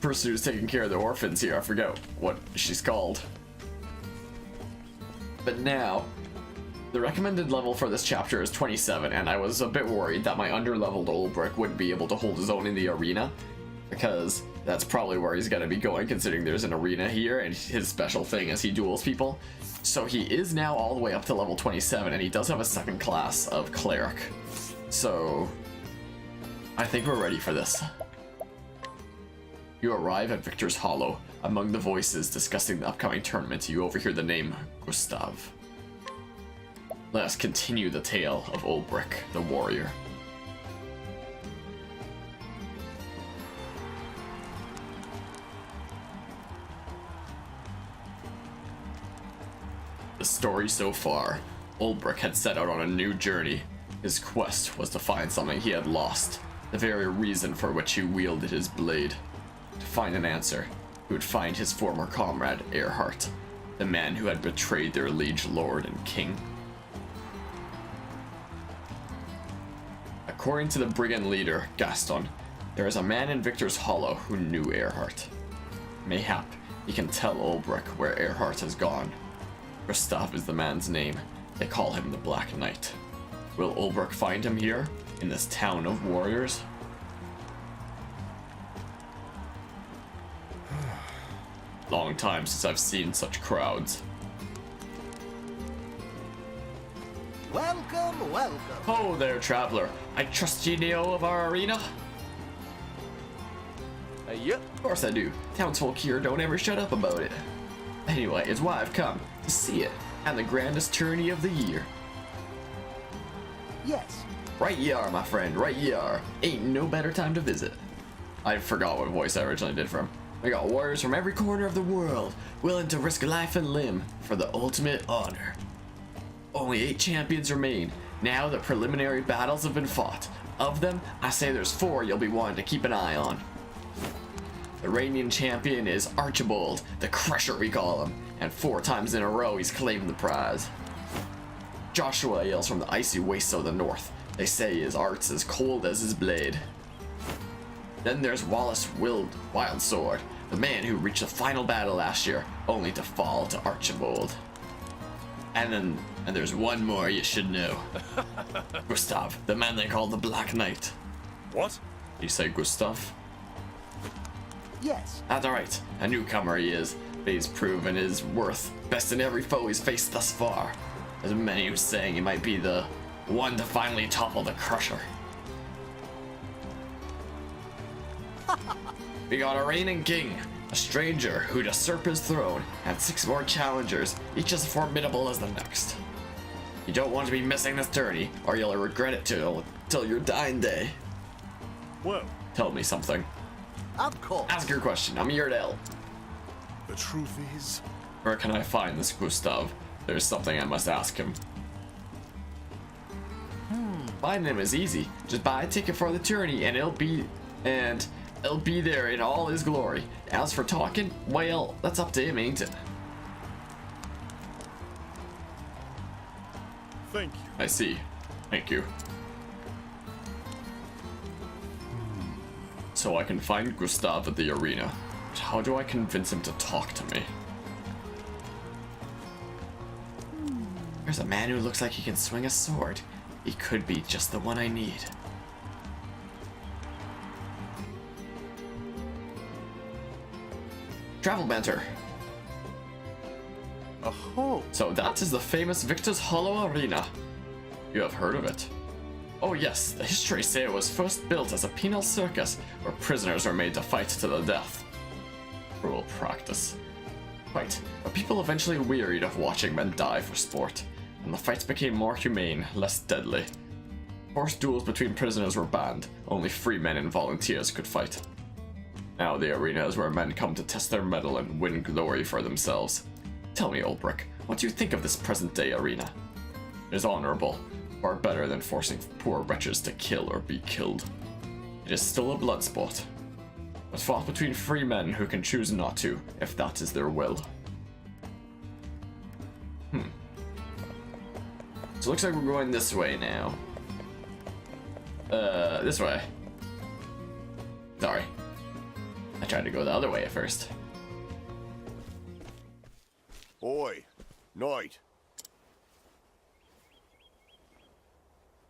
person who's taking care of the orphans here. I forget what she's called. But now, the recommended level for this chapter is 27, and I was a bit worried that my under-leveled Olberic wouldn't be able to hold his own in the arena, because that's probably where he's going to be going, considering there's an arena here, and his special thing is he duels people. So he is now all the way up to level 27, and he does have a second class of Cleric. So, I think we're ready for this. You arrive at Victor's Hollow. Among the voices discussing the upcoming tournament, you overhear the name Gustav. Let us continue the tale of Olberic, the warrior. The story so far. Olberic had set out on a new journey. His quest was to find something he had lost, the very reason for which he wielded his blade. To find an answer, he would find his former comrade, Erhardt, the man who had betrayed their liege lord and king. According to the brigand leader, Gaston, there is a man in Victor's Hollow who knew Erhardt. Mayhap he can tell Olberic where Erhardt has gone. Gustav is the man's name. They call him the Black Knight. Will Olberic find him here, in this town of warriors? Long time since I've seen such crowds. Welcome, welcome. Oh there, traveler. I trust ye know of our arena? Yep. Of course I do. Townsfolk here don't ever shut up about it. Anyway, it's why I've come, to see it, and the grandest tourney of the year. Yes. Right ye are, my friend, right ye are. Ain't no better time to visit. I forgot what voice I originally did from. We got warriors from every corner of the world, willing to risk life and limb for the ultimate honor. Only 8 champions remain. Now the preliminary battles have been fought. Of them, I say there's 4 you'll be wanting to keep an eye on. The reigning champion is Archibald, the Crusher we call him, and 4 times in a row he's claimed the prize. Joshua hails from the icy wastes of the north. They say his art's as cold as his blade. Then there's Wallace Wildsword, the man who reached the final battle last year, only to fall to Archibald. And there's one more you should know. Gustav, the man they call the Black Knight. What? You say Gustav? Yes. That's alright. A newcomer he is, but he's proven his worth, besting every foe he's faced thus far. There's many who's saying he might be the one to finally topple the Crusher. We got a reigning king, a stranger who'd usurp his throne, and 6 more challengers, each as formidable as the next. You don't want to be missing this tourney, or you'll regret it till your dying day. Well, Tell me something. Of course. Ask your question, I'm here to help. the truth is, Where can I find this Gustav? There's something I must ask him. Finding him is easy. Just buy a ticket for the tourney and it'll be there in all his glory. As for talking, well, that's up to him, ain't it? thank you. I see. Thank you. So I can find Gustav at the arena. But how do I convince him to talk to me? There's a man who looks like he can swing a sword. He could be just the one I need. Travel banter. Oh, So that is the famous Victor's Hollow Arena. You have heard of it? Oh yes, the histories say it was first built as a penal circus where prisoners were made to fight to the death. Cruel practice. Right, but people eventually wearied of watching men die for sport, and the fights became more humane, less deadly. Forced duels between prisoners were banned, only free men and volunteers could fight. Now the arena is where men come to test their mettle and win glory for themselves. Tell me, Olberic, what do you think of this present-day arena? It is honorable, far better than forcing poor wretches to kill or be killed. It is still a blood sport, but fought between free men who can choose not to, if that is their will. So it looks like we're going this way now. This way. Sorry. I I tried to go the other way at first. Oi, Knight.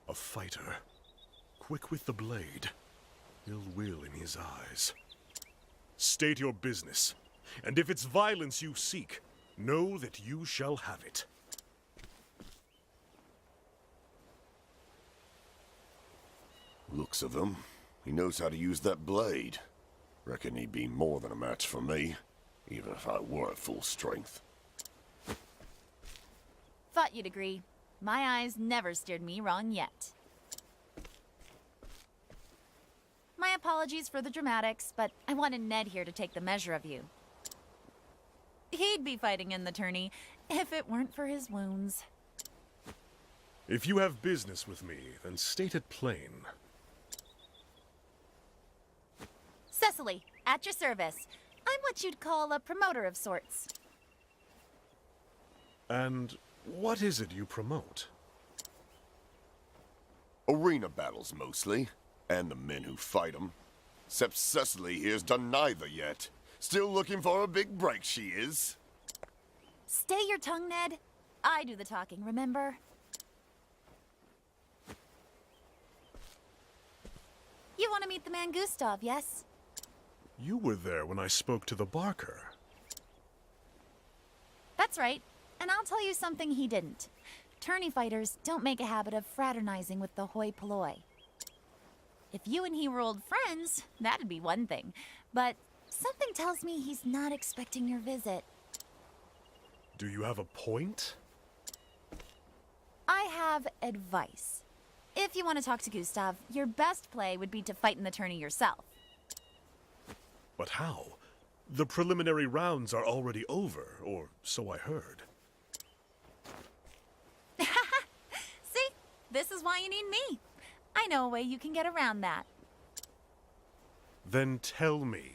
A fighter, quick with the blade, ill will in his eyes. State your business, and if it's violence you seek, know that you shall have it. Looks of him, he knows how to use that blade. Reckon he'd be more than a match for me, even if I were at full strength. Thought you'd agree. My eyes never steered me wrong yet. My apologies for the dramatics, but I wanted Ned here to take the measure of you. He'd be fighting in the tourney if it weren't for his wounds. If you have business with me, then state it plain. Cecily, at your service. I'm what you'd call a promoter of sorts. And what is it you promote? Arena battles mostly, and the men who fight them. Except Cecily here's done neither yet. Still looking for a big break, she is. Stay your tongue, Ned. I do the talking, remember? You want to meet the man Gustav, yes? You were there when I spoke to the Barker. That's right. And I'll tell you something he didn't. Tourney fighters don't make a habit of fraternizing with the hoi polloi. If you and he were old friends, that'd be one thing. But something tells me he's not expecting your visit. Do you have a point? I have advice. If you want to talk to Gustav, your best play would be to fight in the tourney yourself. But how? The preliminary rounds are already over, or so I heard. See? This is why you need me. I know a way you can get around that. Then tell me.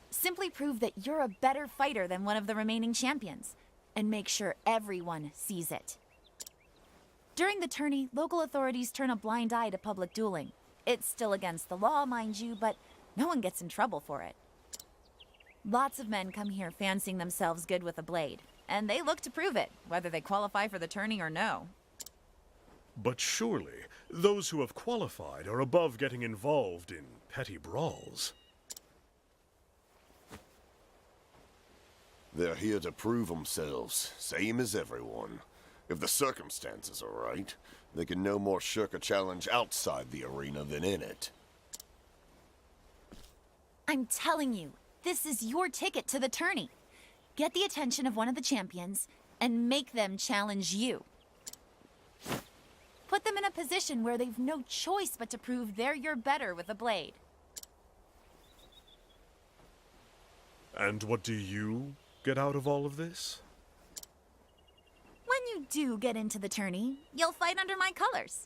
Simply prove that you're a better fighter than one of the remaining champions, and make sure everyone sees it. During the tourney, local authorities turn a blind eye to public dueling. It's still against the law, mind you, but no one gets in trouble for it. Lots of men come here fancying themselves good with a blade, and they look to prove it, whether they qualify for the tourney or no. But surely, those who have qualified are above getting involved in petty brawls. They're here to prove themselves, same as everyone. If the circumstances are right, they can no more shirk a challenge outside the arena than in it. I'm telling you, this is your ticket to the tourney. Get the attention of one of the champions and make them challenge you. Put them in a position where they've no choice but to prove they're your better with a blade. And what do you get out of all of this? When you do get into the tourney, you'll fight under my colors.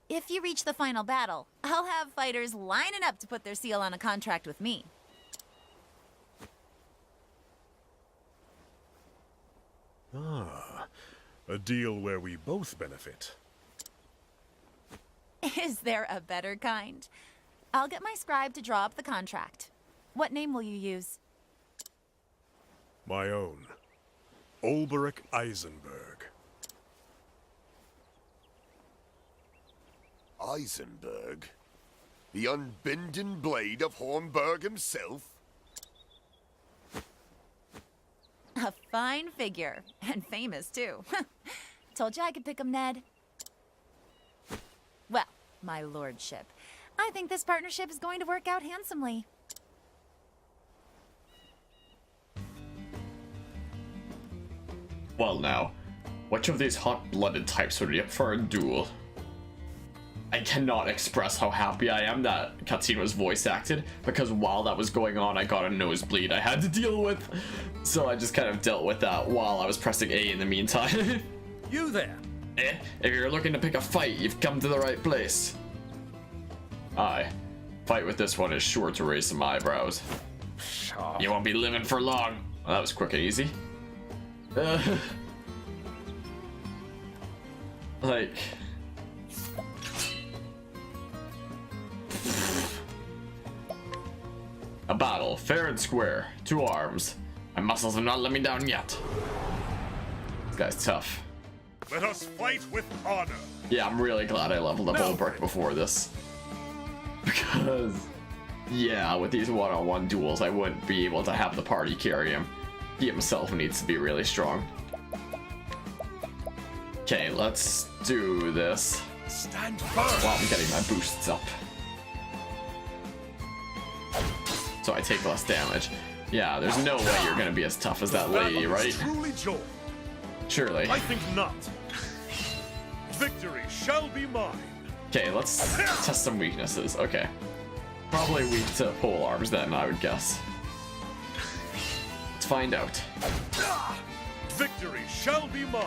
If you reach the final battle, I'll have fighters lining up to put their seal on a contract with me. Ah, a deal where we both benefit. Is there a better kind? I'll get my scribe to draw up the contract. What name will you use? My own. Olberic Eisenberg. Eisenberg? The unbending blade of Hornburg himself? A fine figure, and famous too. Told you I could pick him, Ned. Well, my lordship, I think this partnership is going to work out handsomely. Well now, which of these hot-blooded types would be up for a duel? I cannot express how happy I am that cutscene was voice acted, because while that was going on I got a nosebleed I had to deal with. So I just kind of dealt with that while I was pressing A in the meantime. You there. If you're looking to pick a fight, you've come to the right place. Aye. Fight with this one is sure to raise some eyebrows. You won't be living for long. Well, that was quick and easy. Like... A battle, fair and square. 2 arms. My muscles have not let me down yet. This guy's tough. Let us fight with honor. Yeah, I'm really glad I leveled up No. Olberic before this. Because, yeah, with these one-on-one duels, I wouldn't be able to have the party carry him. He himself needs to be really strong. Okay, let's do this. Stand firm. While I'm getting my boosts up. So I take less damage. Yeah, there's no way you're gonna be as tough as that lady, Battle right? is truly joy. Surely. I think not. Victory shall be mine. Okay, let's test some weaknesses. Okay. Probably weak to pole arms then, I would guess. Let's find out. Victory shall be mine.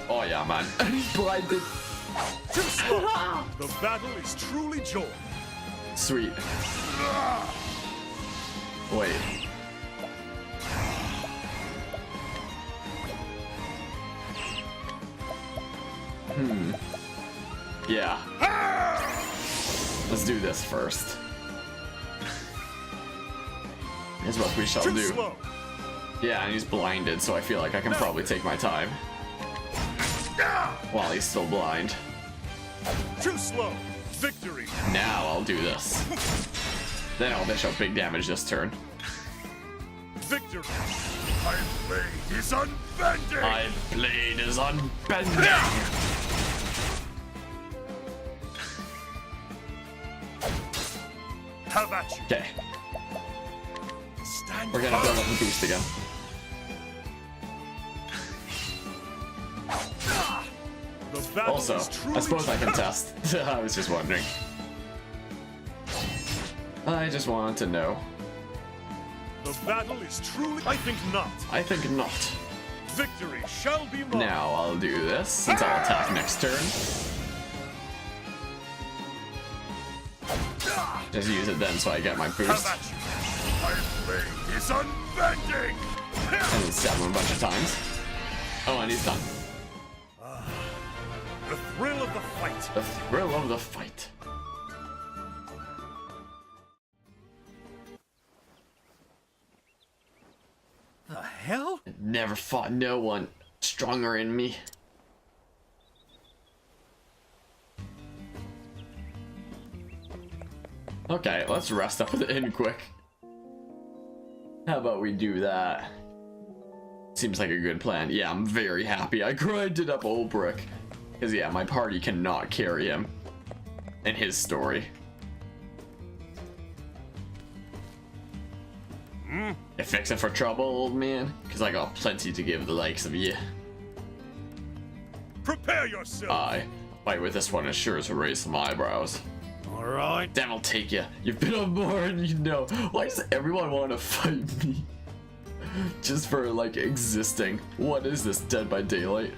Oh yeah, man. He's blinded. Too slow. The battle is truly joy. Sweet. Wait. Yeah. Let's do this first. Here's what we shall Too do. slow. Yeah, and he's blinded, so I feel like I can probably take my time. While he's still blind. Too slow. Victory. Now I'll do this. Then I'll dish out big damage this turn. Victory. My blade is unbending. My blade is unbending. Have at you. Okay, Stand we're gonna firm. build up the boost again. The battle Also, is truly I suppose I joy. can test. I was just wondering. I just wanted to know. The battle is truly. I think not. I think not. Victory shall be mine. Now I'll do this, since I'll attack next turn. Just use it then so I get my Have boost. at you. My blade is unbending. And then stab him a bunch of times. Oh, and he's done. The thrill of the fight. The thrill of the fight. The hell? Never fought no one stronger in me. Okay, let's rest up at the inn quick. How about we do that? Seems like a good plan. Yeah, I'm very happy. I grinded up Olberic. Because, yeah, my party cannot carry him. And his story. You fixing for trouble, old man? Because I got plenty to give the likes of you. Prepare yourself. A fight with this one is sure to raise some eyebrows. All right. Damn, I'll take you. You've been on more than you know. Why does everyone want to fight me? Just for, like, existing. What is this, Dead by Daylight?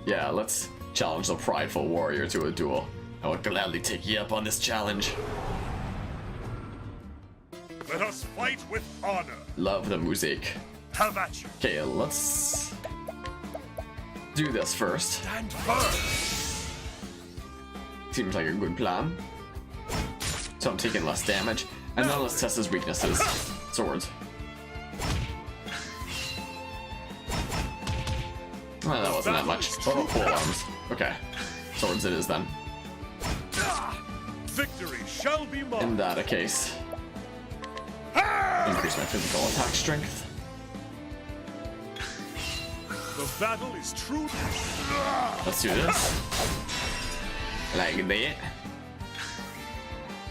Yeah, let's challenge the prideful warrior to a duel. I will gladly take you up on this challenge. Let us fight with honor. Love the music. Have at you. Okay, let's do this first. Stand firm. Seems like a good plan. So I'm taking less damage. And then let's test his weaknesses. Swords. Well, that wasn't that much. What about pole arms? Okay. Swords it is then. Victory shall be In mine. that case. Increase my physical attack strength. The battle is true. Let's do this. Like that.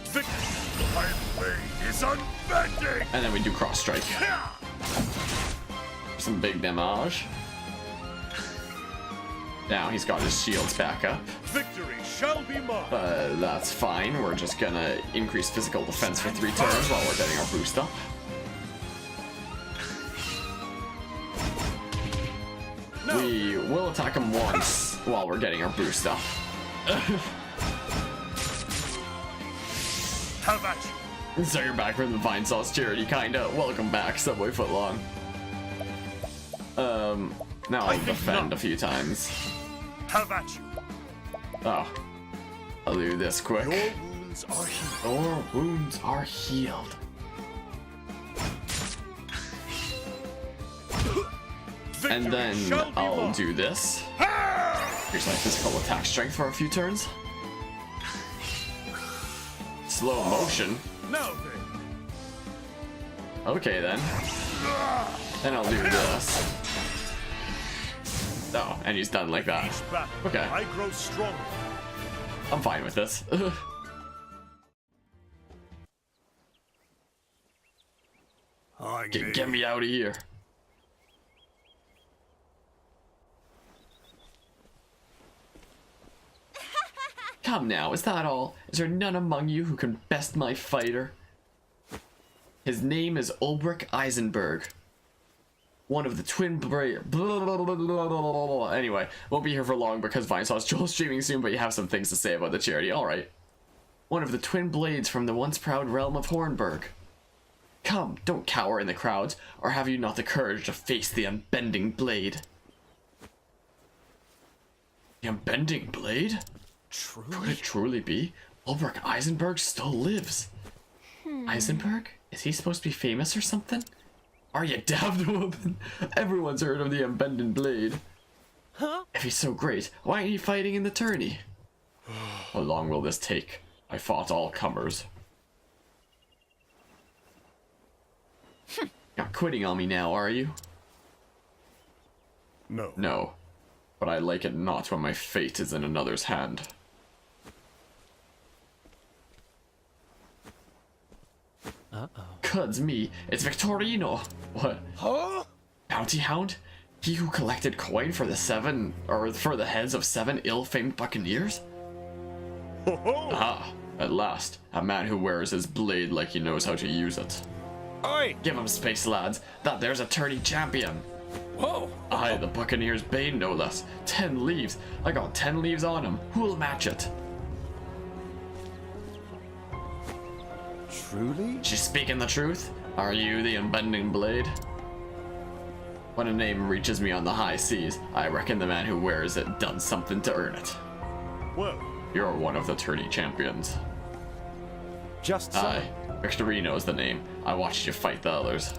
Victory. My blade is unbending. And then we do cross strike. Some big damage. Now he's got his shields back up. Victory shall be mine. That's fine. We're just gonna increase physical defense for 3 turns while we're getting our boost up. No. We will attack him once while we're getting our boost up. Have at you. So you're back from the Vine Sauce charity, kinda. Welcome back, Subway Footlong. Now I'll I think defend not. a few times. Have at you. Oh. I'll do this quick. Your rule wounds are healed. Your wounds are healed. And Victory then shall be I'll mine. do this. Here's my physical attack strength for a few turns. Slow motion. Now then. Okay then. Then I'll do this. Oh, and he's done like that. Each battle, Okay. I grow stronger. I'm fine with this. Get me out of here. Come now, is that all? Is there none among you who can best my fighter? His name is Olberic Eisenberg. One of the twin Anyway, won't be here for long because Vinesauce Joel's streaming soon, but you have some things to say about the charity. Alright. One of the twin blades from the once proud realm of Hornburg. Come, don't cower in the crowds, or have you not the courage to face the unbending blade? The unbending blade? Could it truly be? Olberic Eisenberg still lives. Eisenberg? Is he supposed to be famous or something? Are you daft, woman? Everyone's heard of the unbending blade. Huh? If he's so great, why ain't he fighting in the tourney? How long will this take? I fought all comers. Not quitting on me now, are you? No. No. But I like it not when my fate is in another's hand. Cuds me, it's Victorino! What? Huh? Bounty Hound? He who collected coin for the heads of 7 ill-famed buccaneers? Ho ho! Ah, at last, a man who wears his blade like he knows how to use it. Oi! Give him space, lads. That there's a tourney champion. Whoa! Aye, the Buccaneer's Bane, no less. 10 leaves. I got 10 leaves on him. Who'll match it? Truly? She's speaking the truth? Are you the unbending blade? When a name reaches me on the high seas, I reckon the man who wears it done something to earn it. Well, You're one of the tourney champions. Just so. Aye, Victorino's the name. I watched you fight the others.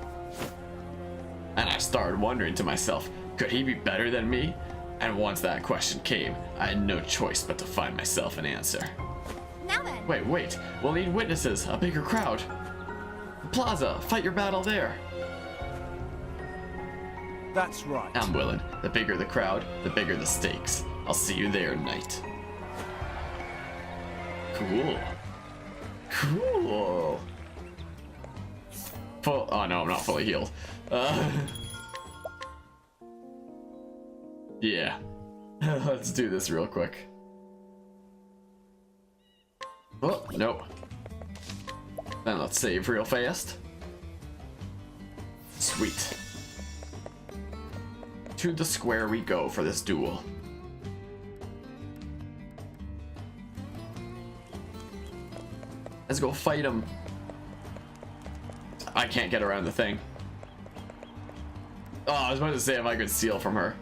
And I started wondering to myself, could he be better than me? And once that question came, I had no choice but to find myself an answer. Now then. Wait, we'll need witnesses, a bigger crowd. Plaza, fight your battle there. That's right. I'm willing. The bigger the crowd, the bigger the stakes. I'll see you there, knight. Cool. Cool. Oh no, I'm not fully healed. Yeah. Let's do this real quick. Oh, nope. Then let's save real fast. Sweet. To the square we go for this duel. Let's go fight him. I can't get around the thing. Oh, I was about to say if I could steal from her.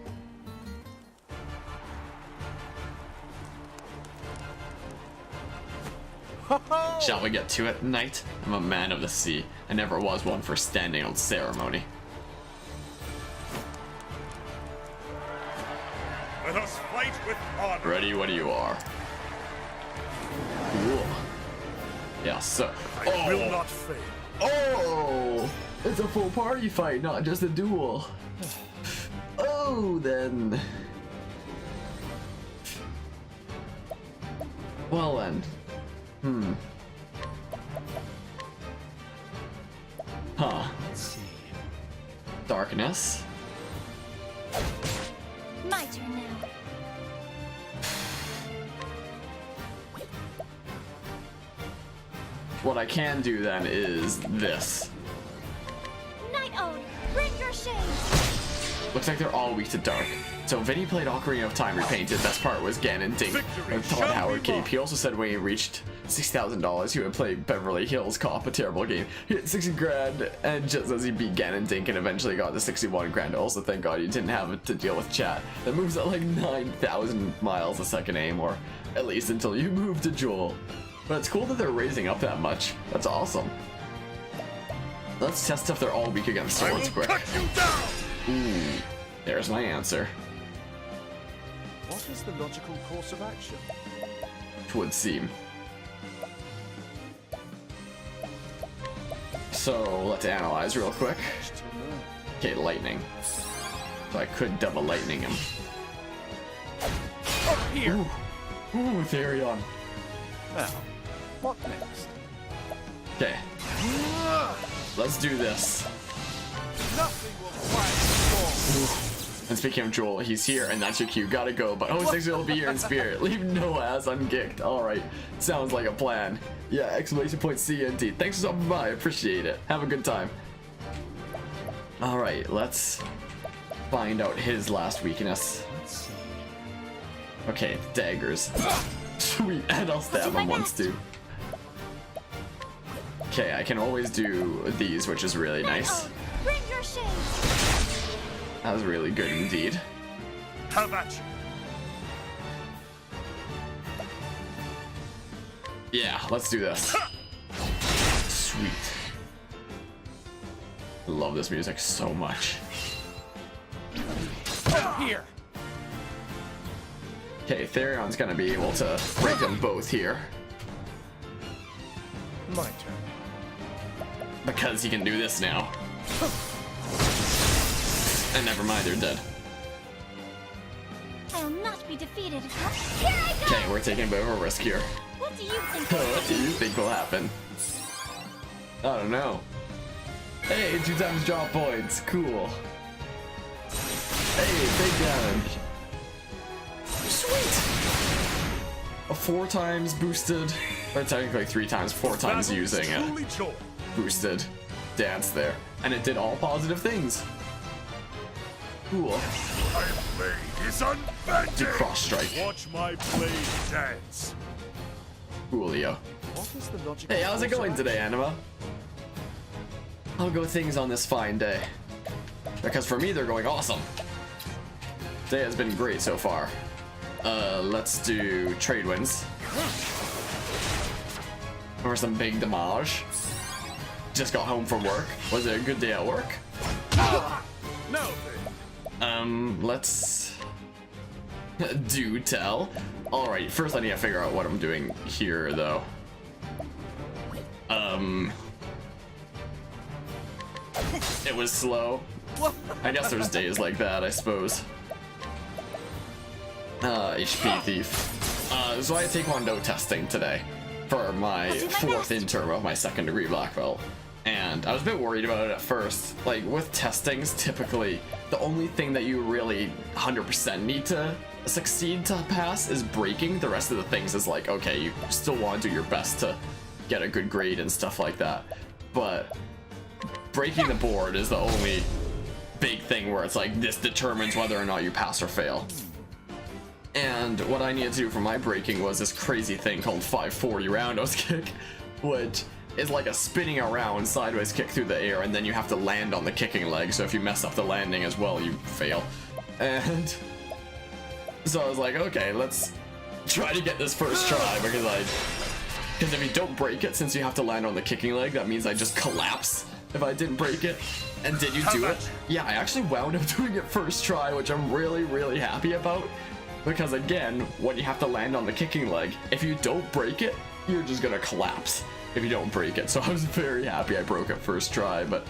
Shall we get to it, knight? I'm a man of the sea. I never was one for standing on ceremony. let us fight with honor. Ready when you are. Cool. Yeah, so. I will not fail. Oh! It's a full party fight, not just a duel. Oh, then. Well then. Huh. Let's see. Darkness. My turn now. What I can do then is this. Night Ode, bring your shade. Looks like they're all weak to dark. So Vinny played Ocarina of Time Repainted. Best part was Ganon Dink Victory and Todd shall Howard be Cape. He also said when he reached $6,000, he would play Beverly Hills Cop, a terrible game. He hit 60 grand, and just as he beat Ganon Dink and eventually got to 61 grand. Also, thank God he didn't have to deal with chat. That moves at like 9,000 miles a second aim, or at least until you move to Joel. But it's cool that they're raising up that much. That's awesome. Let's test if they're all weak against swords quick. Cut you down! Ooh, there's my answer. What is the logical course of action? It would seem. So let's analyze real quick. Okay, lightning. So I could double lightning him. Up here! Ooh, Therion. Now, what next? Okay, let's do this. Nothing will quiet And speaking of Joel, he's here, and that's your cue. Gotta go, but 06 will be here in spirit. Leave no ass unkicked. Alright, sounds like a plan. Yeah, exclamation point CNT. Thanks for stopping by, appreciate it. Have a good time. Alright, let's find out his last weakness. Okay, daggers. Sweet, and I'll stab him once too. Okay, I can always do these, which is really nice. Bring your shade. That was really good indeed. How about you? Yeah, let's do this. Sweet. I love this music so much. Up here! Okay, Therion's gonna be able to break them both here. My turn. Because he can do this now. And never mind, they're dead. I'll not be defeated. Here I go! Okay, we're taking a bit of a risk here. What do you think? What do you think will happen? I don't know. Hey, 2 times drop points. Cool. Hey, big damage. Sweet! A 4 times boosted, but technically 3 times, 4 times using Truly it. joy. Boosted dance there. And it did all positive things. Cool. My blade is unbending. Do cross strike. Watch my blade dance. Coolio. What is the logical Hey, how's it course of going today, Anima? How go things on this fine day? Because for me, they're going awesome. Day has been great so far. Let's do trade wins. For some big damage. Just got home from work. Was it a good day at work? No, Let's do tell. Alright, first I need to figure out what I'm doing here, though. It was slow. I guess there's days like that, I suppose. HP thief. So I take Taekwondo testing today for my 4th interim of my 2nd degree black belt. And I was a bit worried about it at first. Like, with testings, typically, the only thing that you really 100% need to succeed to pass is breaking. The rest of the things is like, okay, you still want to do your best to get a good grade and stuff like that. But breaking the board is the only big thing where it's like, this determines whether or not you pass or fail. And what I needed to do for my breaking was this crazy thing called 540 roundhouse kick, which is like a spinning around sideways kick through the air, and then you have to land on the kicking leg, so if you mess up the landing as well, you fail. And so I was like, okay, let's try to get this first try, because if you don't break it, since you have to land on the kicking leg, that means I just collapse if I didn't break it. And did you do it? Yeah, I actually wound up doing it first try, which I'm really, really happy about. Because again, when you have to land on the kicking leg, if you don't break it, you're just gonna collapse if you don't break it. So I was very happy I broke it first try, but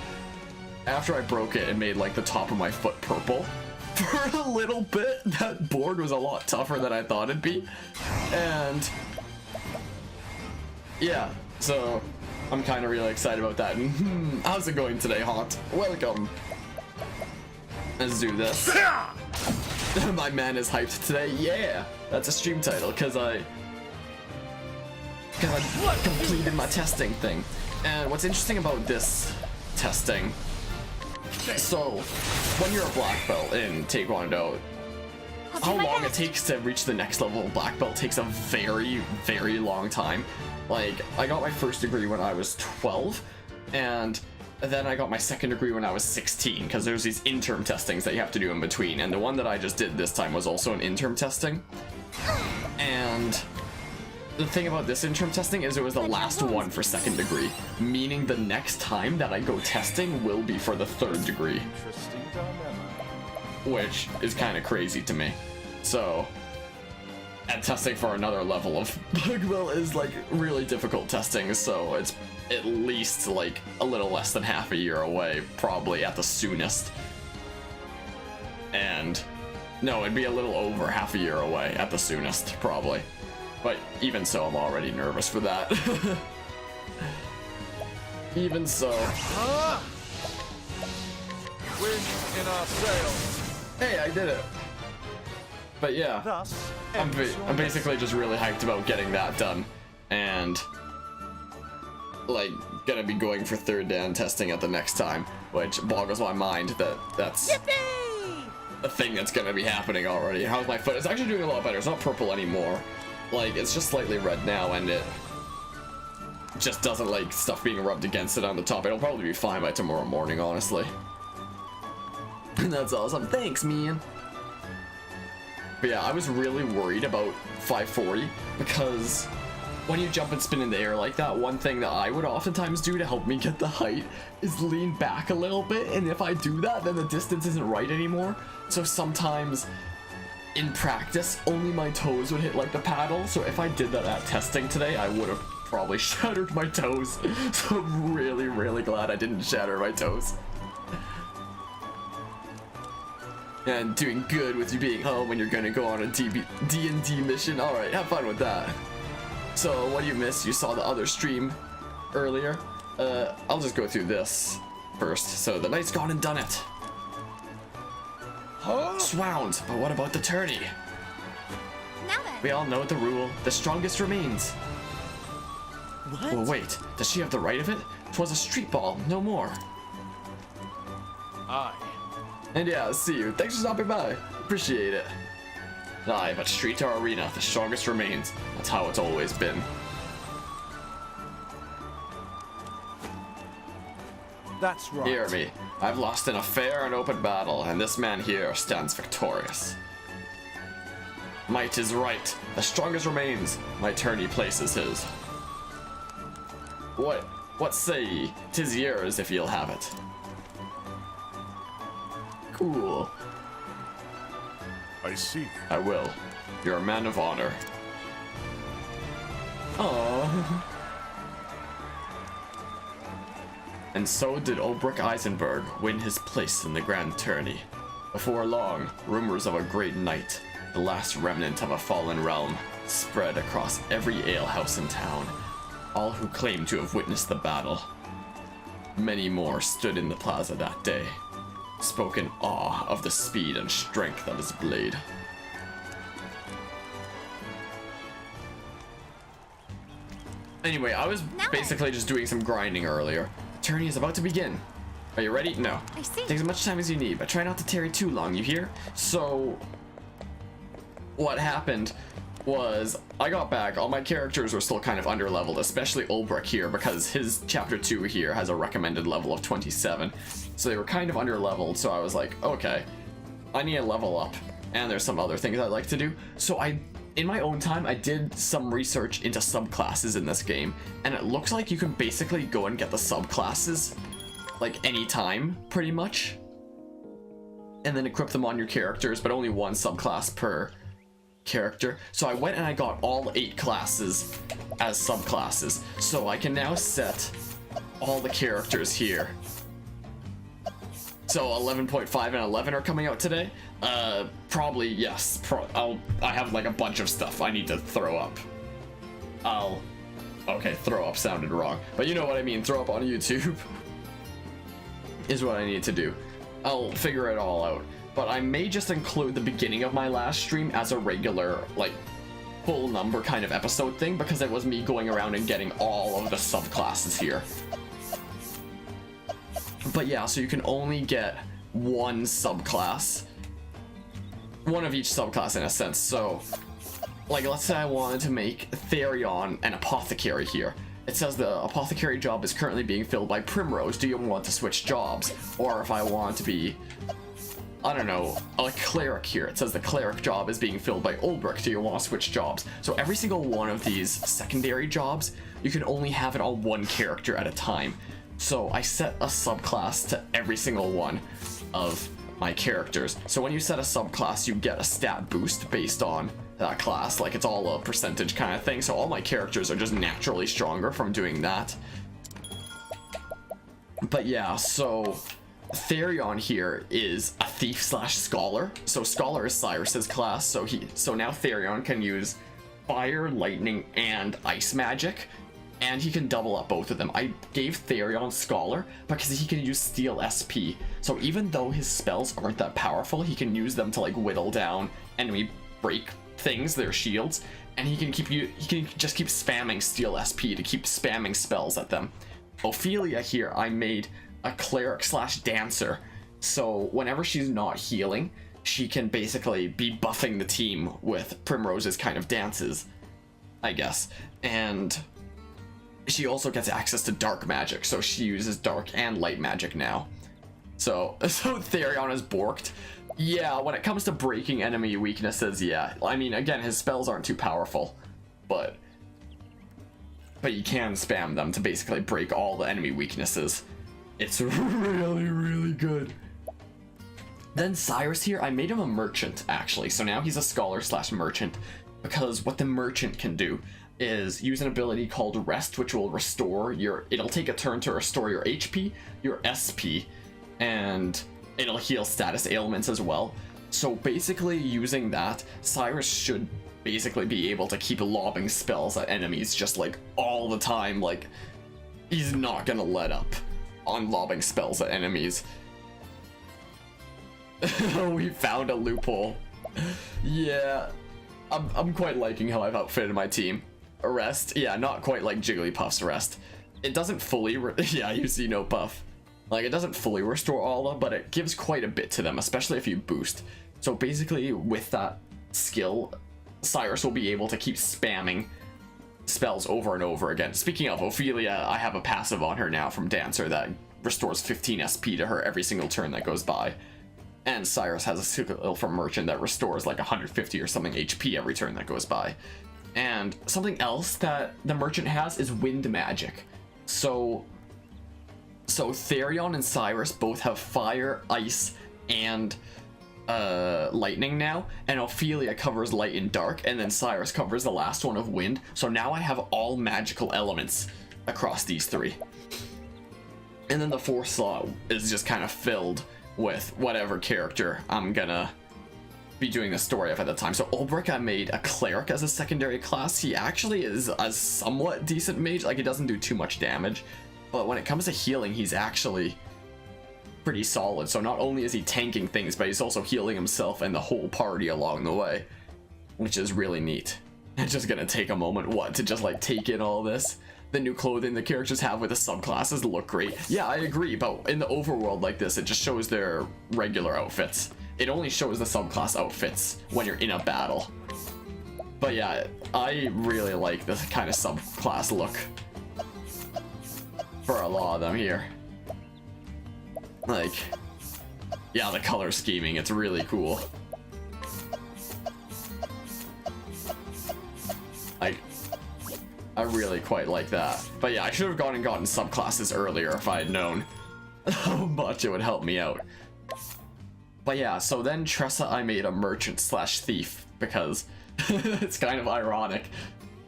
after I broke it, it made like the top of my foot purple. For a little bit, that board was a lot tougher than I thought it'd be. And yeah, so I'm kind of really excited about that. And how's it going today, Haunt? Welcome. Let's do this. My man is hyped today. Yeah, that's a stream title because I completed my testing thing. And what's interesting about this testing, so when you're a black belt in Taekwondo, how long it takes to reach the next level of black belt takes a very, very long time. Like, I got my first degree when I was 12, and then I got my 2nd degree when I was 16, because there's these interim testings that you have to do in between, and the one that I just did this time was also an interim testing. And the thing about this interim testing is it was the last one for 2nd degree, meaning the next time that I go testing will be for the 3rd degree, Interesting dilemma. which is kind of crazy to me. So, and testing for another level of Bugwell is like really difficult testing, so it's at least like a little less than half a year away, probably at the soonest. And no, it'd be a little over half a year away at the soonest, probably. But even so, I'm already nervous for that. Even so. Wind in our sails. Hey, I did it. But yeah, Thus, I'm basically just really hyped about getting that done. And like gonna be going for 3rd dan testing at the next time, which boggles my mind that that's a thing that's gonna be happening already. How's my foot? It's actually doing a lot better. It's not purple anymore. Like, it's just slightly red now, and it just doesn't like stuff being rubbed against it on the top. It'll probably be fine by tomorrow morning, honestly. And that's awesome. Thanks, man. But yeah, I was really worried about 540 because when you jump and spin in the air like that, one thing that I would oftentimes do to help me get the height is lean back a little bit, and if I do that, then the distance isn't right anymore. So sometimes in practice, only my toes would hit like the paddle, so if I did that at testing today, I would have probably shattered my toes. So I'm really, really glad I didn't shatter my toes. And doing good with you being home when you're gonna go on a D&D mission. Alright, have fun with that. So, what do you miss? You saw the other stream earlier. I'll just go through this first. So, the knight's gone and done it. Swound, but what about the tourney? Now then. We all know the rule, the strongest remains. What? Well, wait, does she have the right of it? 'Twas a street ball, no more. Aye. And yeah, see you. Thanks for stopping by. Appreciate it. Aye, but street or arena, the strongest remains. That's how it's always been. That's right. Hear me. I've lost in a fair and open battle, and this man here stands victorious. Might is right. The strongest remains. My tourney places his. What say ye? 'Tis yours if you'll have it. Cool. I see. I will. You're a man of honor. Aww. And so did Olberic Eisenberg win his place in the grand tourney. Before long, rumors of a great knight, the last remnant of a fallen realm, spread across every alehouse in town. All who claimed to have witnessed the battle. Many more stood in the plaza that day, spoke in awe of the speed and strength of his blade. Anyway, I was basically just doing some grinding earlier. Tourney is about to begin. Are you ready? No. I see. Take as much time as you need, but try not to tarry too long, you hear? So, what happened was I got back, all my characters were still kind of underleveled, especially Olberic here, because his chapter 2 here has a recommended level of 27. So they were kind of underleveled, so I was like, okay, I need to level up. And there's some other things I'd like to do. So in my own time, I did some research into subclasses in this game, and it looks like you can basically go and get the subclasses like anytime, pretty much, and then equip them on your characters, but only one subclass per character. So I went and I got all 8 classes as subclasses, so I can now set all the characters here. So 11.5 and 11 are coming out today. Probably yes. I have like a bunch of stuff I need to throw up. Okay, throw up sounded wrong, but you know what I mean. Throw up on YouTube is what I need to do. I'll figure it all out. But I may just include the beginning of my last stream as a regular, like, full number kind of episode thing, because it was me going around and getting all of the subclasses here. But yeah, so you can only get one subclass. One of each subclass in a sense. So, like, let's say I wanted to make Therion an apothecary here. It says the apothecary job is currently being filled by Primrose. Do you want to switch jobs? Or if I want to be I don't know, a cleric here. It says the cleric job is being filled by Olberic. Do you want to switch jobs? So every single one of these secondary jobs, you can only have it on one character at a time. So I set a subclass to every single one of my characters. So when you set a subclass, you get a stat boost based on that class. Like, it's all a percentage kind of thing. So all my characters are just naturally stronger from doing that. But yeah, so Therion here is a thief slash scholar. So scholar is Cyrus's class. So now Therion can use fire, lightning, and ice magic, and he can double up both of them. I gave Therion scholar because he can use steel SP. So even though his spells aren't that powerful, he can use them to like whittle down enemy break things, their shields, and he can just keep spamming steel SP to keep spamming spells at them. Ophelia here, I made a cleric slash dancer, so whenever she's not healing, she can basically be buffing the team with Primrose's kind of dances, I guess. And she also gets access to dark magic, so she uses dark and light magic now. So Therion is borked. Yeah, when it comes to breaking enemy weaknesses, yeah. I mean, again, his spells aren't too powerful, but you can spam them to basically break all the enemy weaknesses. It's really, really good. Then Cyrus here, I made him a merchant, actually. So now he's a scholar slash merchant, because what the merchant can do is use an ability called Rest, which will restore it'll take a turn to restore your HP, your SP, and it'll heal status ailments as well. So basically using that, Cyrus should basically be able to keep lobbing spells at enemies just like all the time. Like, he's not gonna let up on lobbing spells at enemies. We found a loophole. Yeah, I'm quite liking how I've outfitted my team. Arrest, yeah, not quite like Jigglypuff's Arrest. It doesn't fully, yeah, you see no puff. Like, it doesn't fully restore all of them, but it gives quite a bit to them, especially if you boost. So basically, with that skill, Cyrus will be able to keep spamming spells over and over again. Speaking of Ophelia, I have a passive on her now from Dancer that restores 15 SP to her every single turn that goes by. And Cyrus has a skill from Merchant that restores like 150 or something HP every turn that goes by. And something else that the Merchant has is wind magic. So Therion and Cyrus both have fire, ice, and lightning now, and Ophelia covers light and dark, and then Cyrus covers the last one of wind. So now I have all magical elements across these three. And then the fourth slot is just kind of filled with whatever character I'm gonna be doing the story of at the time. So Olberic, I made a cleric as a secondary class. He actually is a somewhat decent mage. Like, he doesn't do too much damage, but when it comes to healing, he's actually pretty solid. So not only is he tanking things, but he's also healing himself and the whole party along the way, which is really neat. It's just gonna take a moment, to just like take in all this. The new clothing the characters have with the subclasses look great. Yeah, I agree, but in the overworld like this, it just shows their regular outfits. It only shows the subclass outfits when you're in a battle. But yeah, I really like this kind of subclass look for a lot of them here. Like, yeah, the color scheming, it's really cool. I really quite like that. But yeah, I should have gone and gotten subclasses earlier if I had known how much it would help me out. But yeah, so then Tressa, I made a merchant slash thief because it's kind of ironic.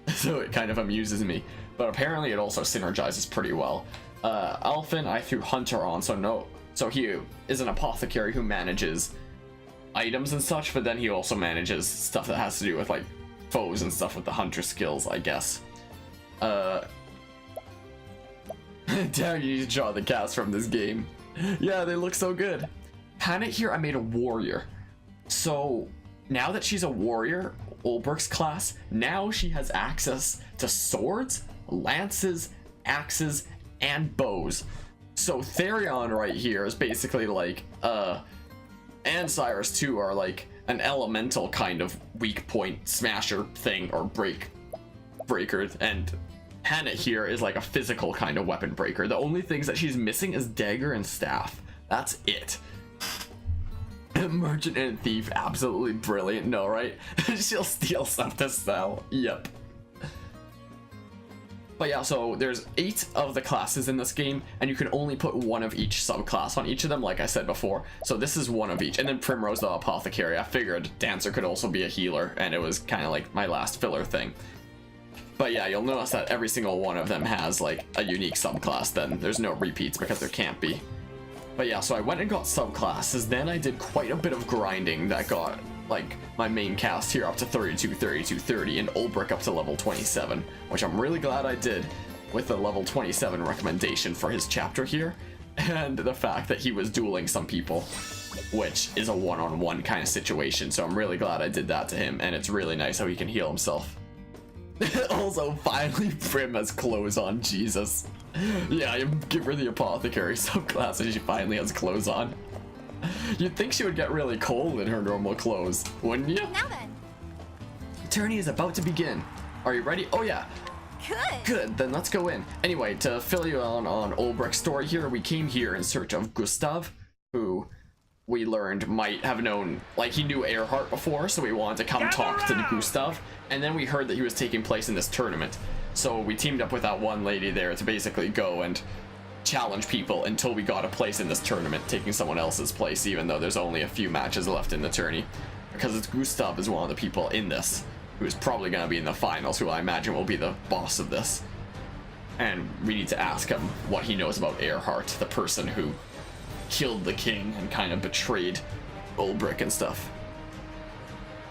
So it kind of amuses me. But apparently it also synergizes pretty well. Alphen, I threw Hunter on, so he is an apothecary who manages items and such, but then he also manages stuff that has to do with like foes and stuff with the hunter skills, I guess. Damn, you need to draw the cast from this game. Yeah, they look so good. Hannah here, I made a warrior. So now that she's a warrior, Olberic's class, now she has access to swords, lances, axes, and bows. So Therion right here is basically like, and Cyrus too are like an elemental kind of weak point smasher thing or breaker, and Hannah here is like a physical kind of weapon breaker. The only things that she's missing is dagger and staff. That's it. Merchant and thief, absolutely brilliant. No, right? She'll steal stuff to sell. Yep. But yeah, so there's 8 of the classes in this game, and you can only put one of each subclass on each of them, like I said before. So this is one of each. And then Primrose, the apothecary. I figured Dancer could also be a healer, and it was kind of like my last filler thing. But yeah, you'll notice that every single one of them has like a unique subclass. Then there's no repeats because there can't be. But yeah, so I went and got subclasses. Then I did quite a bit of grinding that got like my main cast here up to 32, 32, 30, and Olberic up to level 27, which I'm really glad I did with the level 27 recommendation for his chapter here, and the fact that he was dueling some people, which is a one-on-one kind of situation. So I'm really glad I did that to him, and it's really nice how he can heal himself. Also, finally, Prim has clothes on. Jesus. Yeah, I give her the apothecary subclass and she finally has clothes on. You'd think she would get really cold in her normal clothes, wouldn't you? Now then. The tourney is about to begin. Are you ready? Oh yeah. Good. Good, then let's go in. Anyway, to fill you on Olberic's story here, we came here in search of Gustav, who we learned might have known, like he knew Earhart before, so we wanted to come talk to Gustav, and then we heard that he was taking place in this tournament. So we teamed up with that one lady there to basically go and challenge people until we got a place in this tournament, taking someone else's place, even though there's only a few matches left in the tourney. Because it's Gustav is one of the people in this, who is probably going to be in the finals, who I imagine will be the boss of this. And we need to ask him what he knows about Earhart, the person who killed the king and kind of betrayed Olberic and stuff.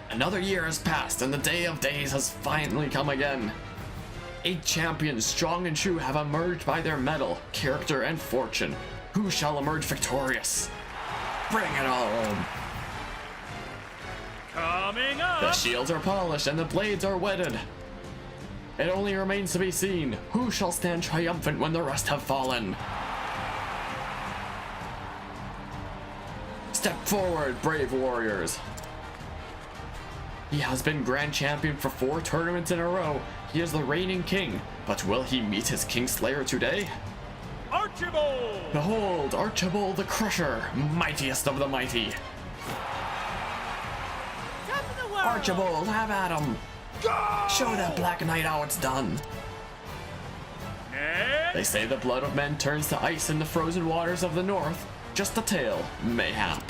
Another year has passed and the day of days has finally come again. 8 champions, strong and true, have emerged by their mettle, character, and fortune. Who shall emerge victorious? Bring it on! Coming up! The shields are polished and the blades are whetted. It only remains to be seen, who shall stand triumphant when the rest have fallen? Step forward, brave warriors. He has been grand champion for 4 tournaments in a row. He is the reigning king, but will he meet his Kingslayer today? Archibald! Behold, Archibald the Crusher, mightiest of the mighty. Top of the world! Archibald, have at him. Show that Black Knight how it's done. Next. They say the blood of men turns to ice in the frozen waters of the north. Just a tale, mayhap.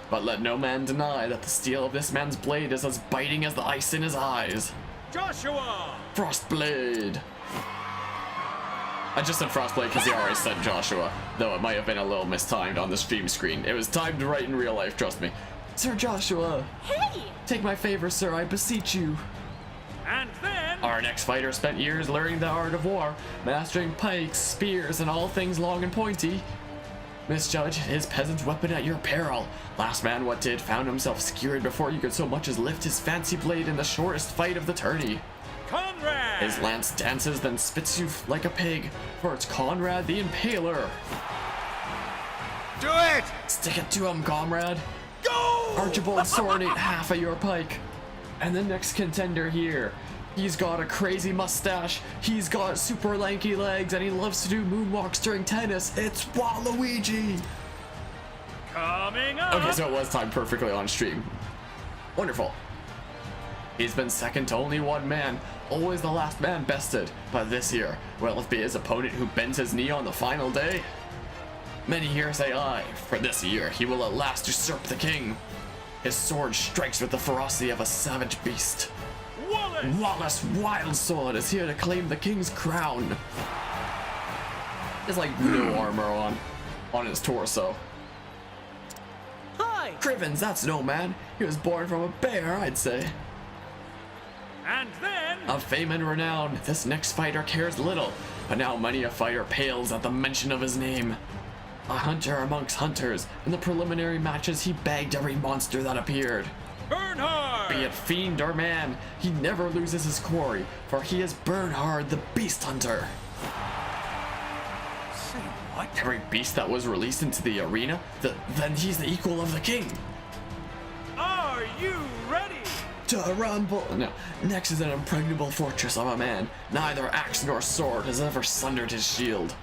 But let no man deny that the steel of this man's blade is as biting as the ice in his eyes. Joshua! Frostblade! I just said Frostblade because he already said Joshua, though it might have been a little mistimed on the stream screen. It was timed right in real life, trust me. Sir Joshua! Hey! Take my favor, sir, I beseech you. And then... Our next fighter spent years learning the art of war, mastering pikes, spears, and all things long and pointy. Misjudge his peasant's weapon at your peril. Last man what did found himself skewered before you could so much as lift his fancy blade in the shortest fight of the tourney. Conrad! His lance dances, then spits you like a pig, for it's Conrad the Impaler. Do it! Stick it to him, comrade. Go! Archibald's sword ain't half of your pike. And the next contender here, he's got a crazy mustache, he's got super lanky legs, and he loves to do moonwalks during tennis. It's Waluigi! Coming up! Okay, so it was timed perfectly on stream. Wonderful. He's been second to only one man, always the last man bested, but this year, will it be his opponent who bends his knee on the final day? Many here say aye, for this year he will at last usurp the king. His sword strikes with the ferocity of a savage beast. Wallace! Wallace Wildsword is here to claim the king's crown. There's like no armor on his torso. Hi! Crivens, that's no man. He was born from a bear, I'd say. And then... Of fame and renown, this next fighter cares little, but now many a fighter pales at the mention of his name. A hunter amongst hunters, in the preliminary matches he bagged every monster that appeared. Bernhard! Be it fiend or man, he never loses his quarry, for he is Bernhard the Beast Hunter. Say what? Every beast that was released into the arena, then he's the equal of the king. Are you ready? To rumble. No, next is an impregnable fortress of a man. Neither axe nor sword has ever sundered his shield.